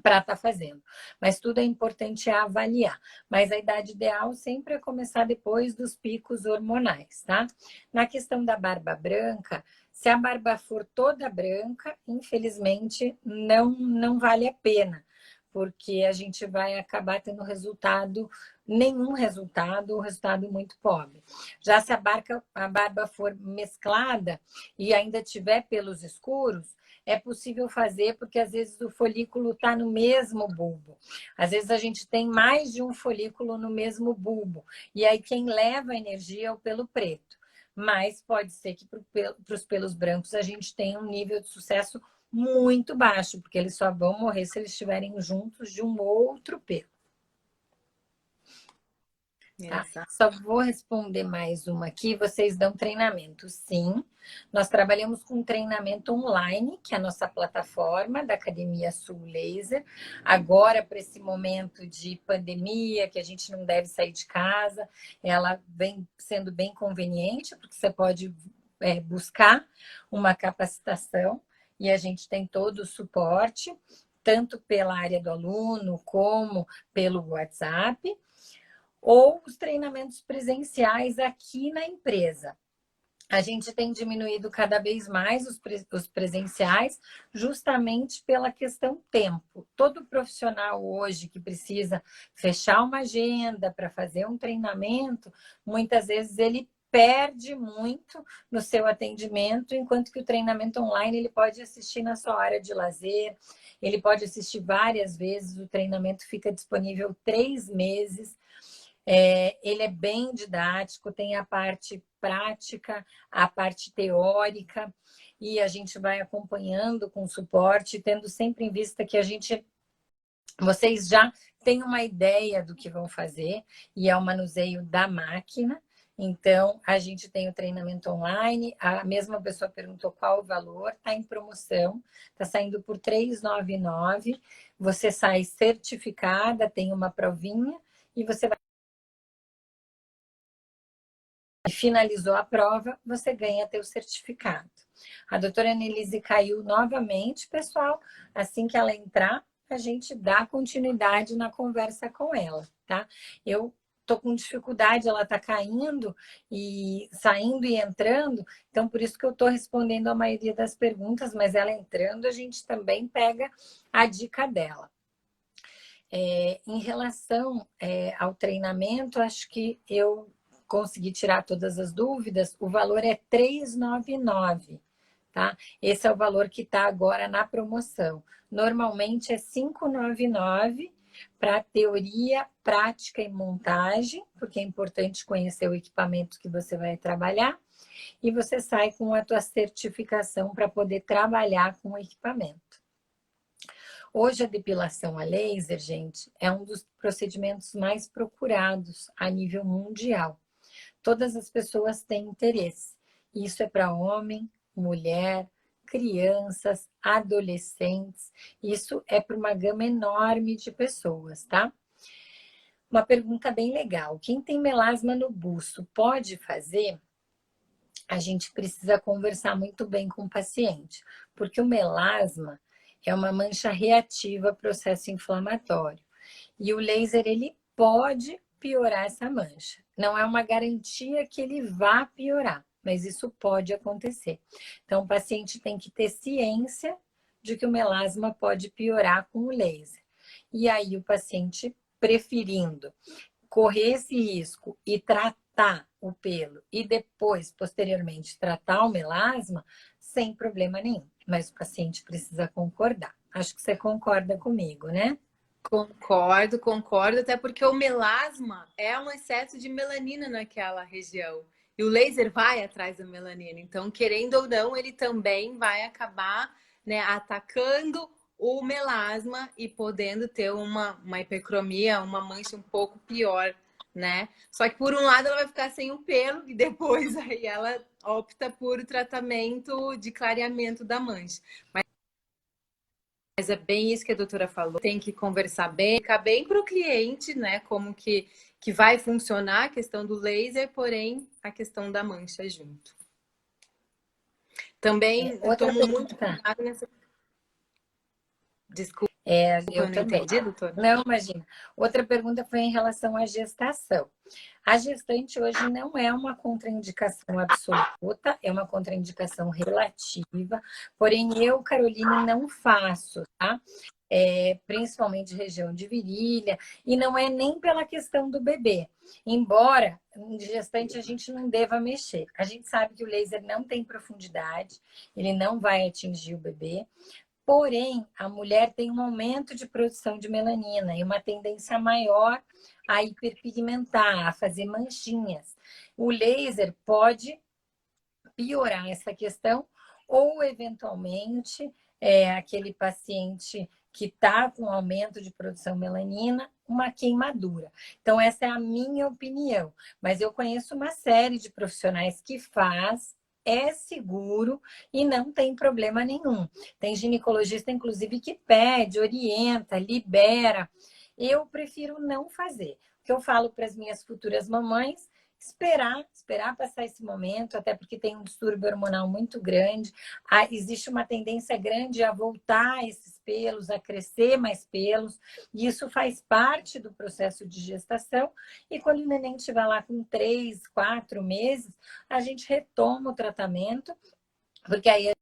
A: para estar fazendo. Mas tudo é importante avaliar. Mas a idade ideal sempre é começar depois dos picos hormonais, tá? Na questão da barba branca, se a barba for toda branca, infelizmente não vale a pena, porque a gente vai acabar tendo nenhum resultado, ou resultado muito pobre. Já se a barba for mesclada e ainda tiver pelos escuros, é possível fazer porque às vezes o folículo está no mesmo bulbo. Às vezes a gente tem mais de um folículo no mesmo bulbo. E aí quem leva a energia é o pelo preto. Mas pode ser que para os pelos brancos a gente tenha um nível de sucesso muito baixo, porque eles só vão morrer se eles estiverem juntos de um outro pelo. Tá?
B: Exato.
A: Só vou responder mais uma aqui. Vocês dão treinamento? Sim. Nós trabalhamos com treinamento online, que é a nossa plataforma da Academia Sul Laser. Agora, para esse momento de pandemia, que a gente não deve sair de casa, ela vem sendo bem conveniente, porque você pode buscar uma capacitação e a gente tem todo o suporte, tanto pela área do aluno como pelo WhatsApp, ou os treinamentos presenciais aqui na empresa. A gente tem diminuído cada vez mais os presenciais, justamente pela questão tempo. Todo profissional hoje que precisa fechar uma agenda para fazer um treinamento, muitas vezes ele perde muito no seu atendimento, enquanto que o treinamento online ele pode assistir na sua área de lazer, ele pode assistir várias vezes, o treinamento fica disponível 3 meses. Ele é bem didático, tem a parte prática, a parte teórica, e a gente vai acompanhando com suporte, tendo sempre em vista que vocês já têm uma ideia do que vão fazer, e é o manuseio da máquina. Então, a gente tem o treinamento online, a mesma pessoa perguntou qual o valor, está em promoção, está saindo por R$ 399, você sai certificada, tem uma provinha, e você vai finalizou a prova, você ganha teu certificado. A doutora Annelise caiu novamente, pessoal. Assim que ela entrar, a gente dá continuidade na conversa com ela, tá? Eu tô com dificuldade, ela tá caindo e saindo e entrando, então por isso que eu tô respondendo a maioria das perguntas, mas ela entrando, a gente também pega a dica dela. Em relação ao treinamento, acho que eu consegui tirar todas as dúvidas. O valor é R$ 399, tá? Esse é o valor que está agora na promoção. Normalmente é R$ 599 para teoria, prática e montagem, porque é importante conhecer o equipamento que você vai trabalhar, e você sai com a tua certificação para poder trabalhar com o equipamento. Hoje, a depilação a laser, gente, é um dos procedimentos mais procurados a nível mundial. Todas as pessoas têm interesse. Isso é para homem, mulher, crianças, adolescentes. Isso é para uma gama enorme de pessoas, tá? Uma pergunta bem legal. Quem tem melasma no busto pode fazer? A gente precisa conversar muito bem com o paciente, porque o melasma é uma mancha reativa ao processo inflamatório. E o laser, ele pode piorar essa mancha. Não é uma garantia que ele vá piorar, mas isso pode acontecer. Então, o paciente tem que ter ciência de que o melasma pode piorar com o laser. E aí, o paciente preferindo correr esse risco e tratar o pelo e depois, posteriormente, tratar o melasma, sem problema nenhum. Mas o paciente precisa concordar. Acho que você concorda comigo, né?
B: Concordo, concordo, até porque o melasma é um excesso de melanina naquela região. E o laser vai atrás da melanina. Então, querendo ou não, ele também vai acabar, né, atacando o melasma e podendo ter uma hipercromia, uma mancha um pouco pior, né? Só que por um lado ela vai ficar sem o pelo e depois aí ela opta por tratamento de clareamento da mancha. Mas é bem isso que a doutora falou, tem que conversar bem, ficar bem para o cliente, né? Como que vai funcionar a questão do laser, porém a questão da mancha junto. Também eu
A: Outra
B: tomo muito
A: pergunta.
B: cuidado nessa. Desculpa,
A: Eu
B: eu não
A: também.
B: entendi, doutora.
A: Não, imagina. Outra pergunta foi em relação à gestação. A gestante hoje não é uma contraindicação absoluta, é uma contraindicação relativa, porém eu, Caroline, não faço, tá? Principalmente região de virilha, e não é nem pela questão do bebê. Embora em gestante a gente não deva mexer. A gente sabe que o laser não tem profundidade, ele não vai atingir o bebê. Porém, a mulher tem um aumento de produção de melanina e uma tendência maior a hiperpigmentar, a fazer manchinhas. O laser pode piorar essa questão ou, eventualmente, aquele paciente que está com aumento de produção melanina, uma queimadura. Então, essa é a minha opinião. Mas eu conheço uma série de profissionais que faz, é seguro e não tem problema nenhum. Tem ginecologista, inclusive, que pede, orienta, libera. Eu prefiro não fazer. O que eu falo para as minhas futuras mamães, esperar passar esse momento, até porque tem um distúrbio hormonal muito grande. Existe uma tendência grande a voltar esses pelos, a crescer mais pelos, e isso faz parte do processo de gestação. E quando o neném estiver lá com 3, 4 meses, a gente retoma o tratamento, porque aí é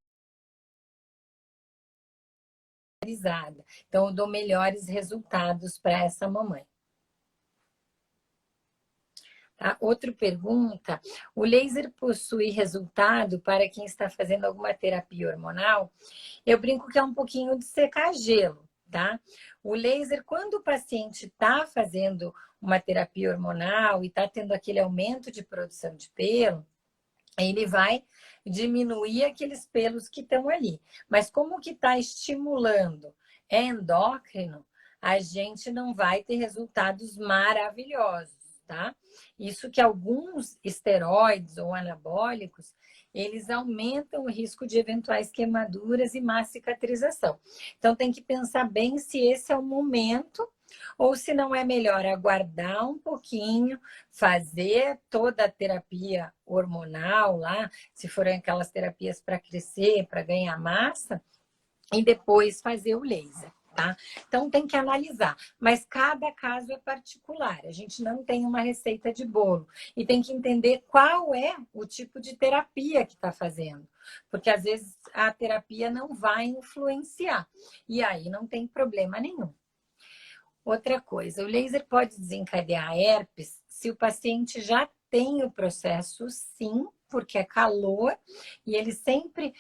A: realizada. Então, eu dou melhores resultados para essa mamãe. Tá? Outra pergunta, o laser possui resultado para quem está fazendo alguma terapia hormonal? Eu brinco que é um pouquinho de secar gelo, tá? O laser, quando o paciente está fazendo uma terapia hormonal e está tendo aquele aumento de produção de pelo, ele vai diminuir aqueles pelos que estão ali. Mas como que está estimulando é endócrino, a gente não vai ter resultados maravilhosos. Tá? Isso que alguns esteroides ou anabólicos, eles aumentam o risco de eventuais queimaduras e má cicatrização. Então, tem que pensar bem se esse é o momento ou se não é melhor aguardar um pouquinho, fazer toda a terapia hormonal lá, se forem aquelas terapias para crescer, para ganhar massa, e depois fazer o laser. Tá? Então tem que analisar, mas cada caso é particular, a gente não tem uma receita de bolo e tem que entender qual é o tipo de terapia que está fazendo, porque às vezes a terapia não vai influenciar e aí não tem problema nenhum. Outra coisa, o laser pode desencadear herpes se o paciente já tem o processo, sim, porque é calor e ele sempre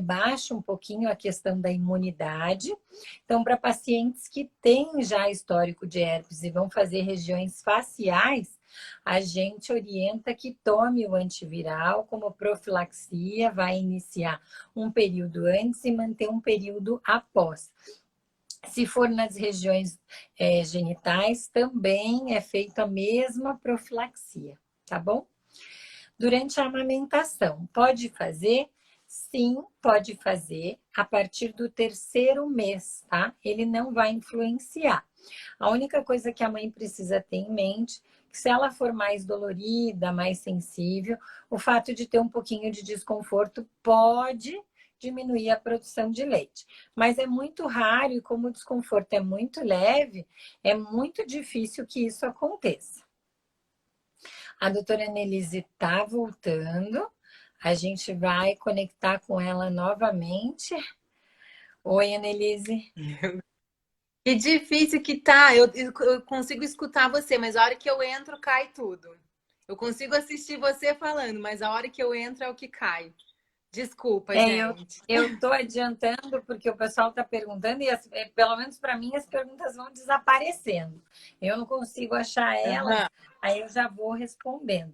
A: baixa um pouquinho a questão da imunidade. Então, para pacientes que têm já histórico de herpes e vão fazer regiões faciais, a gente orienta que tome o antiviral como profilaxia, vai iniciar um período antes e manter um período após. Se for nas regiões genitais, também é feita a mesma profilaxia, tá bom? Durante a amamentação, pode fazer? Sim, pode fazer a partir do 3º mês, tá? Ele não vai influenciar. A única coisa que a mãe precisa ter em mente, que se ela for mais dolorida, mais sensível, o fato de ter um pouquinho de desconforto pode diminuir a produção de leite. Mas é muito raro e como o desconforto é muito leve, é muito difícil que isso aconteça. A doutora Annelise está voltando. A gente vai conectar com ela novamente. Oi, Annelise.
B: Que difícil que tá. Eu consigo escutar você, mas a hora que eu entro, cai tudo. Eu consigo assistir você falando, mas a hora que eu entro é o que cai. Desculpa, gente.
A: Eu estou adiantando porque o pessoal está perguntando e pelo menos para mim as perguntas vão desaparecendo. Eu não consigo achar elas, aí eu já vou respondendo.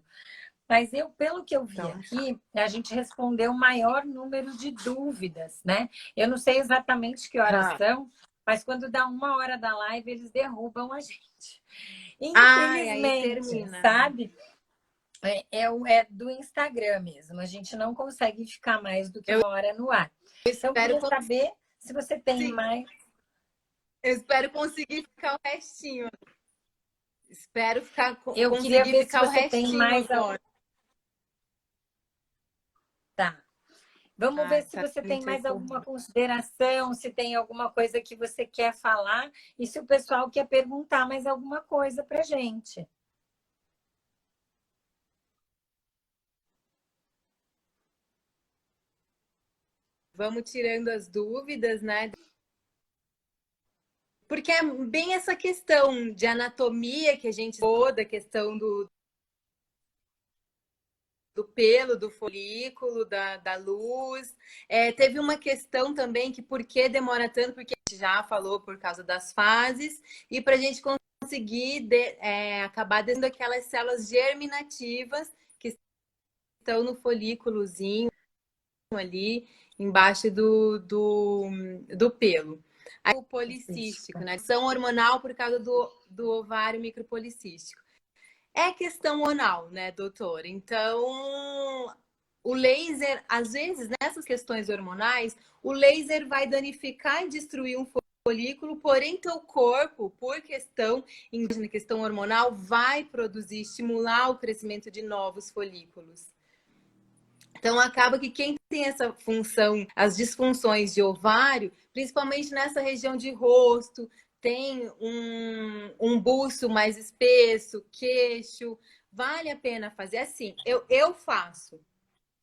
A: Mas pelo que eu vi aqui, a gente respondeu o maior número de dúvidas, né? Eu não sei exatamente que horas são, mas quando dá 1 hora da live, eles derrubam a gente. Infelizmente, sabe? É do Instagram mesmo. A gente não consegue ficar mais do que 1 hora no ar. Então, eu queria saber se você tem mais.
B: Eu espero conseguir ficar o restinho. Espero
A: Eu queria ver se você tem mais agora. Tá. Vamos ver se você tem mais alguma consideração, se tem alguma coisa que você quer falar e se o pessoal quer perguntar mais alguma coisa para a gente.
B: Vamos tirando as dúvidas, né? Porque é bem essa questão de anatomia que a gente falou, da questão do pelo, do folículo, da luz. Teve uma questão também que por que demora tanto, porque a gente já falou por causa das fases, e para a gente conseguir acabar dando aquelas células germinativas que estão no folículozinho ali embaixo do pelo. Aí, o policístico, né? São hormonal por causa do ovário micropolicístico. É questão hormonal, né, doutor? Então, o laser, às vezes, nessas questões hormonais, o laser vai danificar e destruir um folículo, porém teu corpo, por questão hormonal, vai produzir, estimular o crescimento de novos folículos. Então, acaba que quem tem essa função, as disfunções de ovário, principalmente nessa região de rosto, tem um buço mais espesso, queixo, vale a pena fazer assim. Eu faço,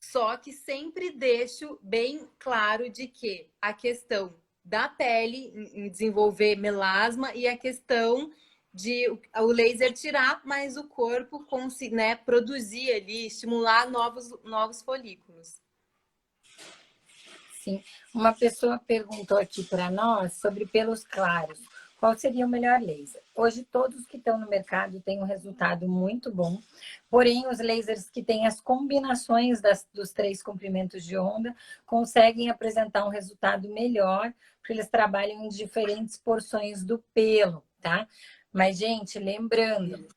B: só que sempre deixo bem claro de que a questão da pele em desenvolver melasma e a questão de o laser tirar, mas o corpo né, produzir ali, estimular novos folículos.
A: Sim. Uma pessoa perguntou aqui para nós sobre pelos claros. Qual seria o melhor laser? Hoje, todos que estão no mercado têm um resultado muito bom, porém, os lasers que têm as combinações dos 3 comprimentos de onda conseguem apresentar um resultado melhor, porque eles trabalham em diferentes porções do pelo, tá? Mas, gente, lembrando,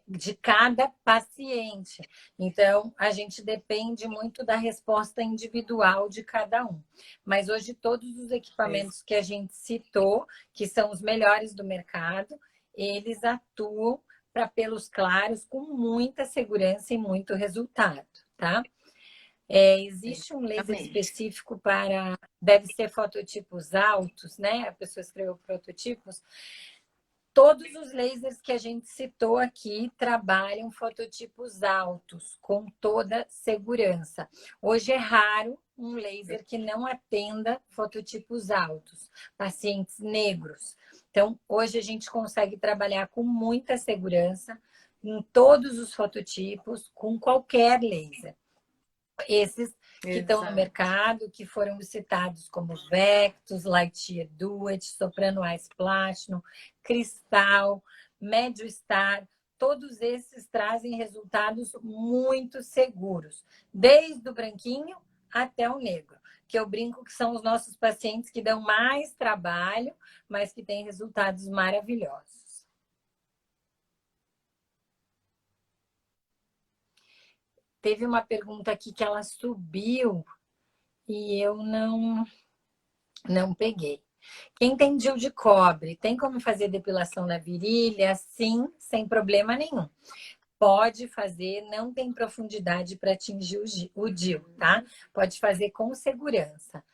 A: de cada paciente. Então, a gente depende muito da resposta individual de cada um. Mas hoje, todos os equipamentos que a gente citou, que são os melhores do mercado, eles atuam para pelos claros com muita segurança e muito resultado, tá? Existe um laser específico para... Deve ser fototipos altos, né? A pessoa escreveu prototipos. Todos os lasers que a gente citou aqui trabalham fototipos altos, com toda segurança. Hoje é raro um laser que não atenda fototipos altos, pacientes negros. Então, hoje a gente consegue trabalhar com muita segurança em todos os fototipos, com qualquer laser. Esses que estão no mercado, que foram citados como Vectus, Lightyear Duet, Soprano Ice Platinum, Cristal, Médio Star, todos esses trazem resultados muito seguros, desde o branquinho até o negro, que eu brinco que são os nossos pacientes que dão mais trabalho, mas que têm resultados maravilhosos. Teve uma pergunta aqui que ela subiu e eu não peguei. Quem tem DIU de cobre, tem como fazer depilação na virilha? Sim, sem problema nenhum. Pode fazer, não tem profundidade para atingir o DIU, tá? Pode fazer com segurança.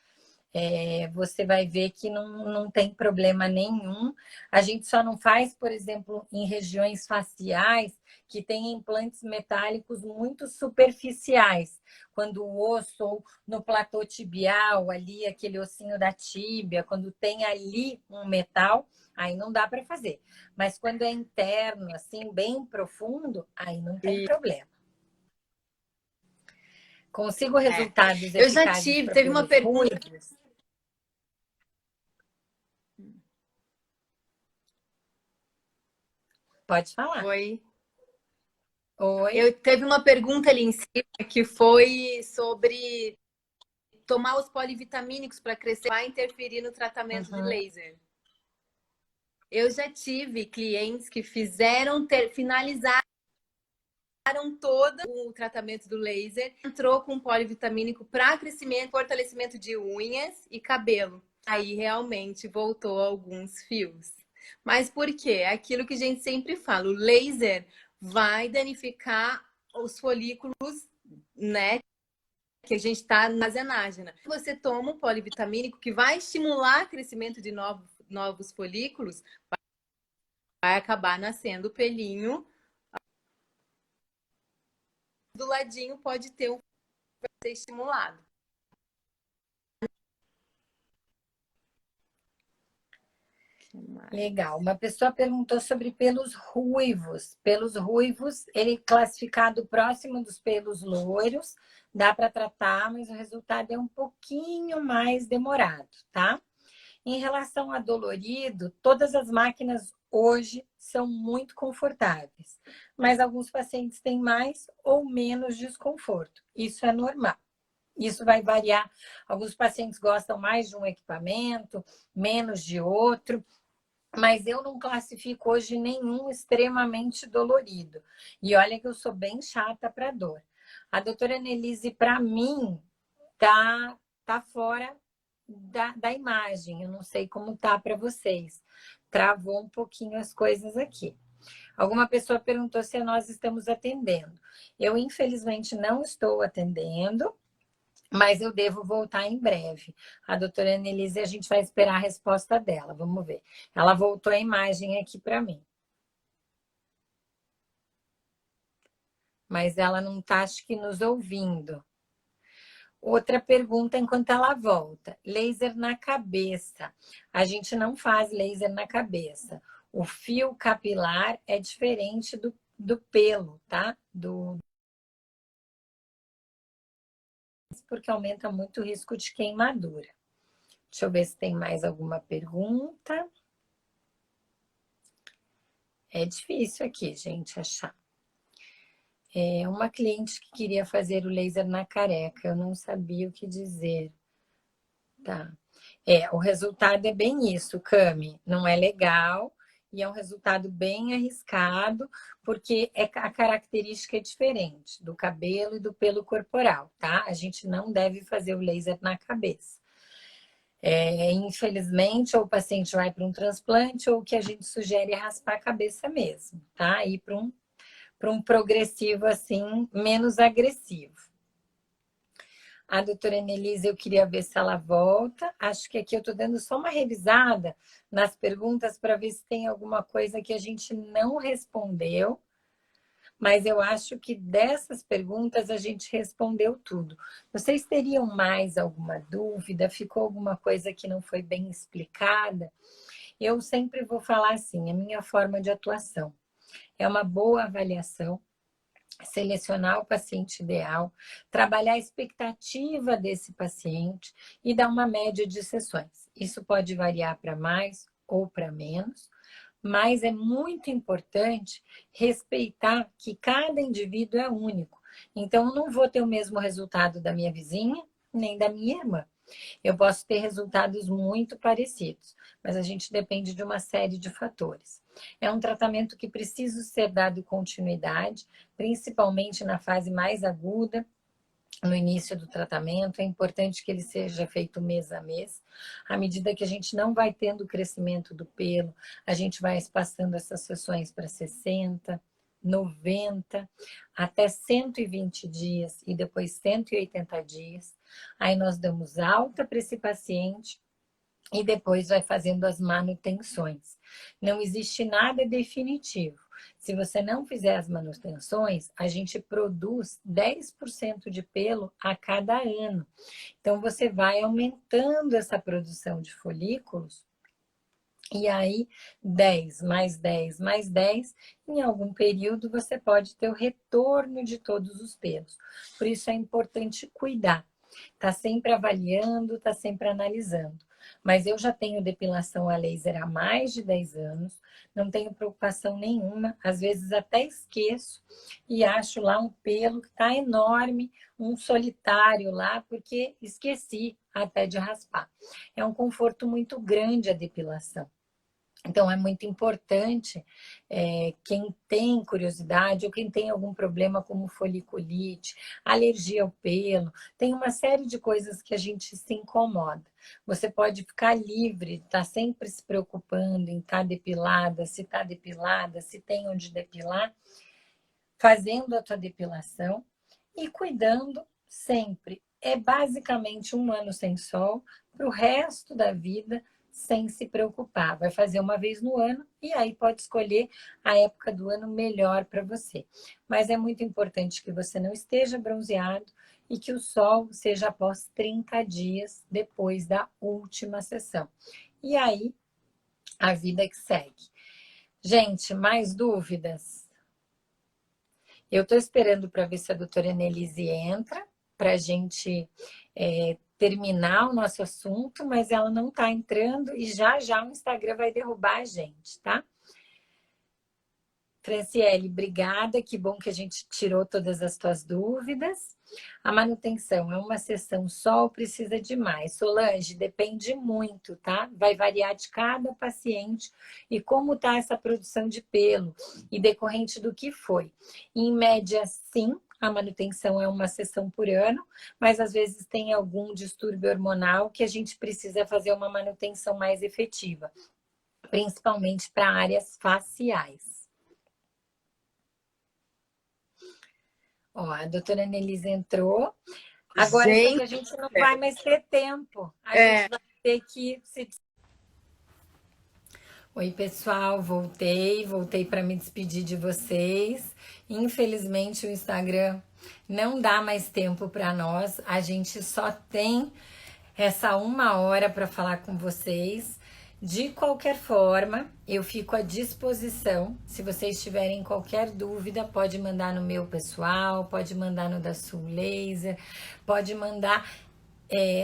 A: Você vai ver que não tem problema nenhum. A gente só não faz, por exemplo, em regiões faciais que tem implantes metálicos muito superficiais. Quando o osso, ou no platô tibial, ali, aquele ossinho da tíbia, quando tem ali um metal, aí não dá para fazer. Mas quando é interno, assim, bem profundo, aí não tem problema. Consigo resultados eficazes.
B: Eu já tive, teve uma pergunta.
A: Ruivos? Pode falar.
B: Oi.
A: Teve
B: uma pergunta ali em cima que foi sobre tomar os polivitamínicos para crescer, vai interferir no tratamento de laser. Eu já tive clientes que finalizaram todo o tratamento do laser, entrou com polivitamínico para crescimento, fortalecimento de unhas e cabelo. Aí realmente voltou alguns fios. Mas por quê? É aquilo que a gente sempre fala, o laser vai danificar os folículos, né? Que a gente está na armazenagem. Você toma um polivitamínico que vai estimular o crescimento de novos folículos, vai acabar nascendo o pelinho. Do ladinho pode ter vai ser estimulado.
A: Legal. Uma pessoa perguntou sobre pelos ruivos. Pelos ruivos, ele é classificado próximo dos pelos loiros. Dá para tratar, mas o resultado é um pouquinho mais demorado, tá? Em relação a dolorido, todas as máquinas hoje são muito confortáveis, mas alguns pacientes têm mais ou menos desconforto. Isso é normal. Isso vai variar. Alguns pacientes gostam mais de um equipamento, menos de outro, mas eu não classifico hoje nenhum extremamente dolorido. E olha que eu sou bem chata para dor. A doutora Annelise, para mim, tá fora da imagem. Eu não sei como tá para vocês. Travou um pouquinho as coisas aqui. Alguma pessoa perguntou se nós estamos atendendo. Eu, infelizmente, não estou atendendo, mas eu devo voltar em breve. A doutora Annelise, a gente vai esperar a resposta dela. Vamos ver. Ela voltou a imagem aqui para mim. Mas ela não está, acho que, nos ouvindo. Outra pergunta enquanto ela volta. Laser na cabeça. A gente não faz laser na cabeça. O fio capilar é diferente do pelo, tá? Porque aumenta muito o risco de queimadura. Deixa eu ver se tem mais alguma pergunta. É difícil aqui, gente, achar. É uma cliente que queria fazer o laser na careca. Eu não sabia o que dizer. Tá. O resultado é bem isso, Cami. Não é legal e é um resultado bem arriscado, porque a característica é diferente do cabelo e do pelo corporal, tá? A gente não deve fazer o laser na cabeça. Infelizmente, ou o paciente vai para um transplante, ou o que a gente sugere é raspar a cabeça mesmo, tá? Ir para um progressivo assim, menos agressivo. A doutora Annelise, eu queria ver se ela volta. Acho que aqui eu estou dando só uma revisada nas perguntas para ver se tem alguma coisa que a gente não respondeu. Mas eu acho que dessas perguntas a gente respondeu tudo. Vocês teriam mais alguma dúvida? Ficou alguma coisa que não foi bem explicada? Eu sempre vou falar assim, a minha forma de atuação é uma boa avaliação, selecionar o paciente ideal, trabalhar a expectativa desse paciente e dar uma média de sessões. Isso pode variar para mais ou para menos, mas é muito importante respeitar que cada indivíduo é único. Então, eu não vou ter o mesmo resultado da minha vizinha, nem da minha irmã. Eu posso ter resultados muito parecidos, mas a gente depende de uma série de fatores. É um tratamento que precisa ser dado continuidade, principalmente na fase mais aguda, no início do tratamento. É importante que ele seja feito mês a mês. À medida que a gente não vai tendo o crescimento do pelo, a gente vai espaçando essas sessões para 60, 90, até 120 dias e depois 180 dias. Aí nós damos alta para esse paciente e depois vai fazendo as manutenções. Não existe nada definitivo. Se você não fizer as manutenções, a gente produz 10% de pelo a cada ano. Então, você vai aumentando essa produção de folículos e aí 10 mais 10 mais 10, em algum período você pode ter o retorno de todos os pelos. Por isso é importante cuidar. Tá sempre avaliando, tá sempre analisando. Mas eu já tenho depilação a laser há mais de 10 anos, não tenho preocupação nenhuma, às vezes até esqueço e acho lá um pelo que tá enorme, um solitário lá, porque esqueci até de raspar. É um conforto muito grande a depilação. Então, é muito importante quem tem curiosidade ou quem tem algum problema como foliculite, alergia ao pelo, tem uma série de coisas que a gente se incomoda. Você pode ficar livre, tá sempre se preocupando em estar depilada, se tem onde depilar, fazendo a tua depilação e cuidando sempre. É basicamente um ano sem sol para o resto da vida, sem se preocupar. Vai fazer uma vez no ano e aí pode escolher a época do ano melhor para você. Mas é muito importante que você não esteja bronzeado e que o sol seja após 30 dias depois da última sessão. E aí, a vida que segue. Gente, mais dúvidas? Eu estou esperando para ver se a doutora Annelise entra para a gente terminar o nosso assunto, mas ela não está entrando e já já o Instagram vai derrubar a gente, tá? Franciele, obrigada, que bom que a gente tirou todas as tuas dúvidas. A manutenção é uma sessão só ou precisa de mais? Solange, depende muito, tá? Vai variar de cada paciente e como tá essa produção de pelo e decorrente do que foi. Em média, sim, a manutenção é uma sessão por ano, mas às vezes tem algum distúrbio hormonal que a gente precisa fazer uma manutenção mais efetiva, principalmente para áreas faciais. Ó, a doutora Nelise entrou. Agora, só que
B: Gente,
A: a gente não vai mais ter tempo. A gente vai ter que se... Oi, pessoal, voltei para me despedir de vocês. Infelizmente, o Instagram não dá mais tempo para nós. A gente só tem essa 1 hora para falar com vocês. De qualquer forma, eu fico à disposição. Se vocês tiverem qualquer dúvida, pode mandar no meu pessoal, pode mandar no da Sul Laser, pode mandar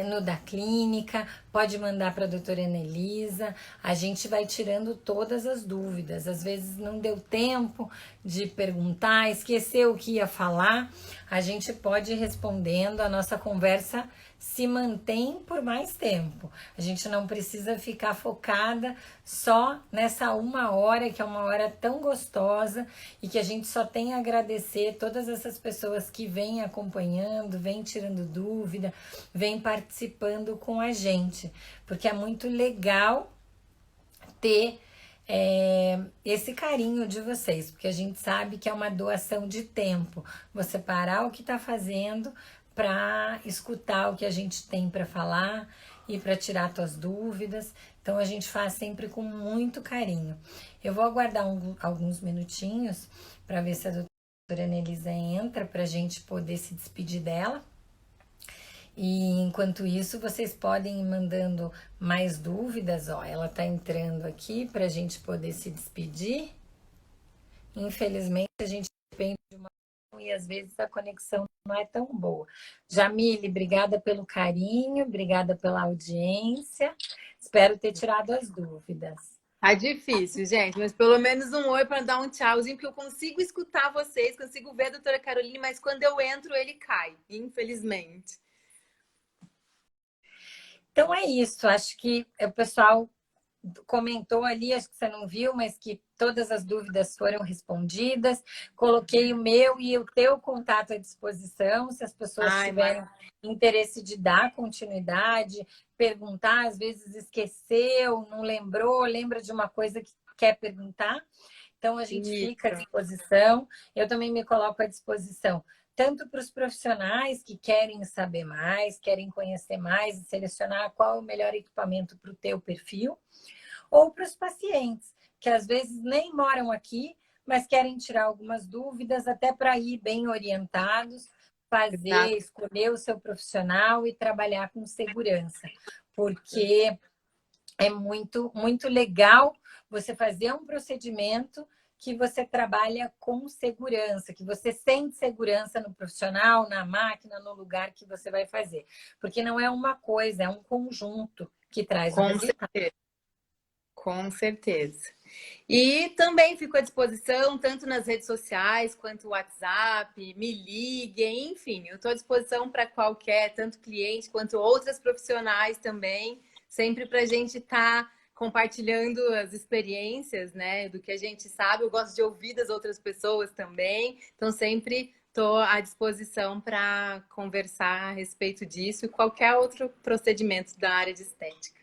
A: no da clínica, pode mandar para a doutora Anelisa. A gente vai tirando todas as dúvidas. Às vezes não deu tempo de perguntar, esqueceu o que ia falar. A gente pode ir respondendo, a nossa conversa se mantém por mais tempo. A gente não precisa ficar focada só nessa 1 hora, que é uma hora tão gostosa e que a gente só tem a agradecer todas essas pessoas que vêm acompanhando, vêm tirando dúvida, vêm participando com a gente, porque é muito legal ter esse carinho de vocês, porque a gente sabe que é uma doação de tempo. Você parar o que está fazendo para escutar o que a gente tem para falar e para tirar suas dúvidas. Então a gente faz sempre com muito carinho. Eu vou aguardar alguns minutinhos para ver se a doutora Anelisa entra para a gente poder se despedir dela. E enquanto isso, vocês podem ir mandando mais dúvidas. Ó, ela tá entrando aqui para a gente poder se despedir. Infelizmente, a gente depende de uma e às vezes a conexão não é tão boa. Jamile, obrigada pelo carinho, obrigada pela audiência. Espero ter tirado as dúvidas.
B: tá difícil, gente, mas pelo menos um oi para dar um tchauzinho, porque eu consigo escutar vocês, consigo ver a doutora Caroline, mas quando eu entro ele cai, infelizmente.
A: Então é isso, acho que o pessoal comentou ali, acho que você não viu, mas que todas as dúvidas foram respondidas. Coloquei o meu e o teu contato à disposição, se as pessoas tiverem interesse de dar continuidade, perguntar, às vezes esqueceu, não lembrou, lembra de uma coisa que quer perguntar. Então, a gente fica à disposição. Eu também me coloco à disposição, tanto para os profissionais que querem saber mais, querem conhecer mais e selecionar qual é o melhor equipamento para o teu perfil, ou para os pacientes, que às vezes nem moram aqui, mas querem tirar algumas dúvidas, até para ir bem orientados, fazer, escolher o seu profissional e trabalhar com segurança, porque é muito, muito legal você fazer um procedimento que você trabalha com segurança, que você sente segurança no profissional, na máquina, no lugar que você vai fazer. Porque não é uma coisa, é um conjunto que traz o resultado.
B: Com certeza. E também fico à disposição, tanto nas redes sociais quanto o WhatsApp, me liguem, enfim, eu estou à disposição para qualquer, tanto cliente quanto outras profissionais também, sempre para a gente estar compartilhando as experiências, né, do que a gente sabe. Eu gosto de ouvir das outras pessoas também, então sempre estou à disposição para conversar a respeito disso e qualquer outro procedimento da área de estética.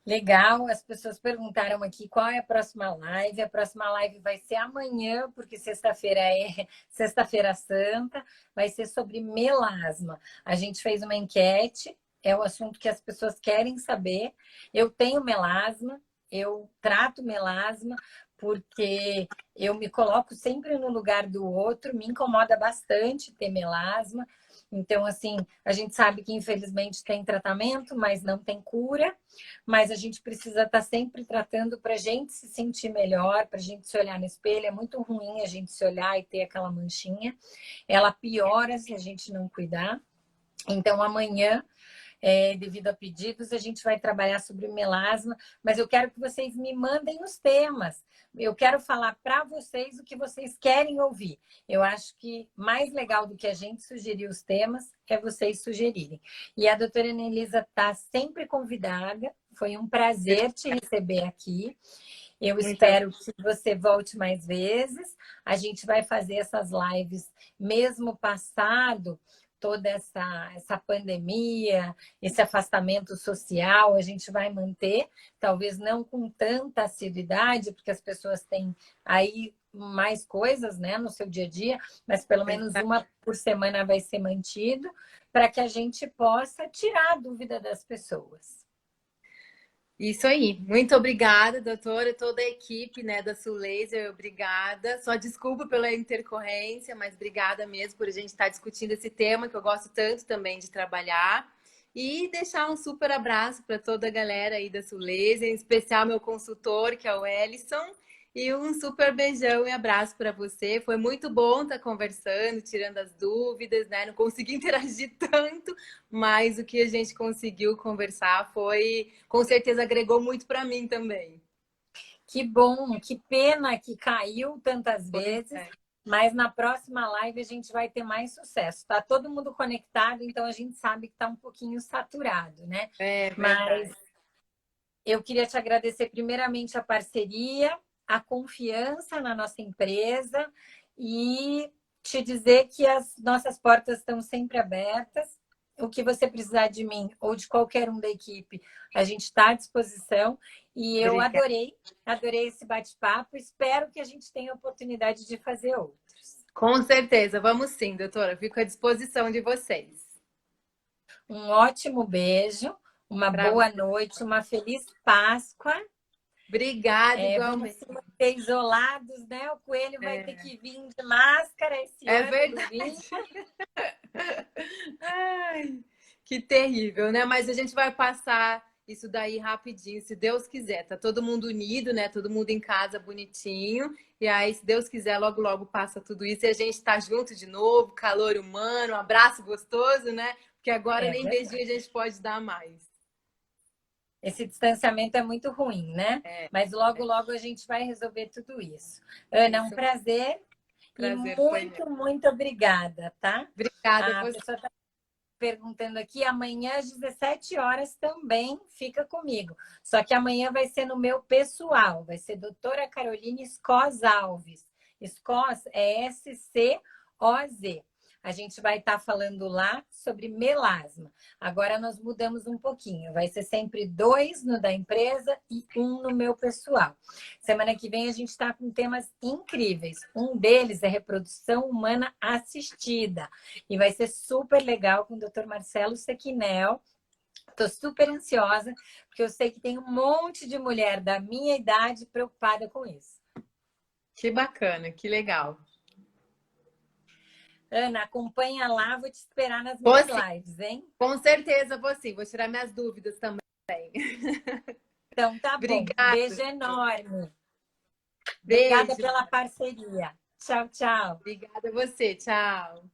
A: Legal, as pessoas perguntaram aqui qual é a próxima live. A próxima live vai ser amanhã, porque sexta-feira é Sexta-feira Santa, vai ser sobre melasma. A gente fez uma enquete, é o assunto que as pessoas querem saber. Eu tenho melasma, eu trato melasma, porque eu me coloco sempre no lugar do outro, me incomoda bastante ter melasma. Então, assim, a gente sabe que infelizmente tem tratamento, mas não tem cura. Mas a gente precisa estar sempre tratando para a gente se sentir melhor, para a gente se olhar no espelho. É muito ruim a gente se olhar e ter aquela manchinha. Ela piora se a gente não cuidar. Então, amanhã devido a pedidos, a gente vai trabalhar sobre melasma, mas eu quero que vocês me mandem os temas. Eu quero falar para vocês o que vocês querem ouvir. Eu acho que mais legal do que a gente sugerir os temas é vocês sugerirem. E a doutora Anelisa está sempre convidada. Foi um prazer te receber aqui. Eu espero que você volte mais vezes. A gente vai fazer essas lives mesmo passado toda essa pandemia, esse afastamento social, a gente vai manter, talvez não com tanta assiduidade, porque as pessoas têm aí mais coisas, né, no seu dia a dia, mas pelo menos uma por semana vai ser mantido, para que a gente possa tirar a dúvida das pessoas.
B: Isso aí. Muito obrigada, doutora. Toda a equipe, né, da Sul Laser, obrigada. Só desculpa pela intercorrência, mas obrigada mesmo por a gente estar discutindo esse tema que eu gosto tanto também de trabalhar. E deixar um super abraço para toda a galera aí da Sul Laser, em especial meu consultor, que é o Ellison. E um super beijão e abraço para você. Foi muito bom estar conversando, tirando as dúvidas, né? Não consegui interagir tanto, mas o que a gente conseguiu conversar foi, com certeza, agregou muito para mim também.
A: Que bom, que pena que caiu tantas vezes, mas na próxima live a gente vai ter mais sucesso. Está todo mundo conectado, então a gente sabe que está um pouquinho saturado, né? Mas eu queria te agradecer primeiramente a parceria, a confiança na nossa empresa e te dizer que as nossas portas estão sempre abertas. O que você precisar de mim ou de qualquer um da equipe, a gente está à disposição. E eu adorei esse bate-papo. Espero que a gente tenha a oportunidade de fazer outros.
B: Com certeza, vamos sim, doutora. Fico à disposição de vocês.
A: Um ótimo beijo, uma boa noite, uma feliz Páscoa.
B: Obrigada, igualmente.
A: Vamos se manter isolados, né? O coelho vai ter que vir de máscara esse ano.
B: É verdade. Ai, que terrível, né? Mas a gente vai passar isso daí rapidinho, se Deus quiser. Tá todo mundo unido, né? Todo mundo em casa bonitinho. E aí, se Deus quiser, logo, logo passa tudo isso e a gente tá junto de novo, calor humano, um abraço gostoso, né? Porque agora nem beijinho a gente pode dar mais.
A: Esse distanciamento é muito ruim, né? Mas logo, logo a gente vai resolver tudo isso. Ana, é um prazer. E muito, muito obrigada, tá?
B: Obrigada.
A: A pessoa está perguntando aqui, amanhã às 17 horas também fica comigo. Só que amanhã vai ser no meu pessoal, vai ser doutora Caroline Schoz Alves. Schoz é S-C-O-Z. A gente vai estar falando lá sobre melasma. Agora nós mudamos um pouquinho. Vai ser sempre 2 no da empresa e 1 no meu pessoal. Semana que vem a gente está com temas incríveis. Um deles é reprodução humana assistida. E vai ser super legal com o Dr. Marcelo Sequinel. Estou super ansiosa, porque eu sei que tem um monte de mulher da minha idade preocupada com isso.
B: Que bacana, que legal.
A: Ana, acompanha lá, vou te esperar nas minhas lives, hein?
B: Com certeza vou sim, vou tirar minhas dúvidas também.
A: Então tá
B: Obrigada.
A: bom, beijo enorme.
B: Beijo.
A: Obrigada pela parceria. Tchau, tchau.
B: Obrigada a você, tchau.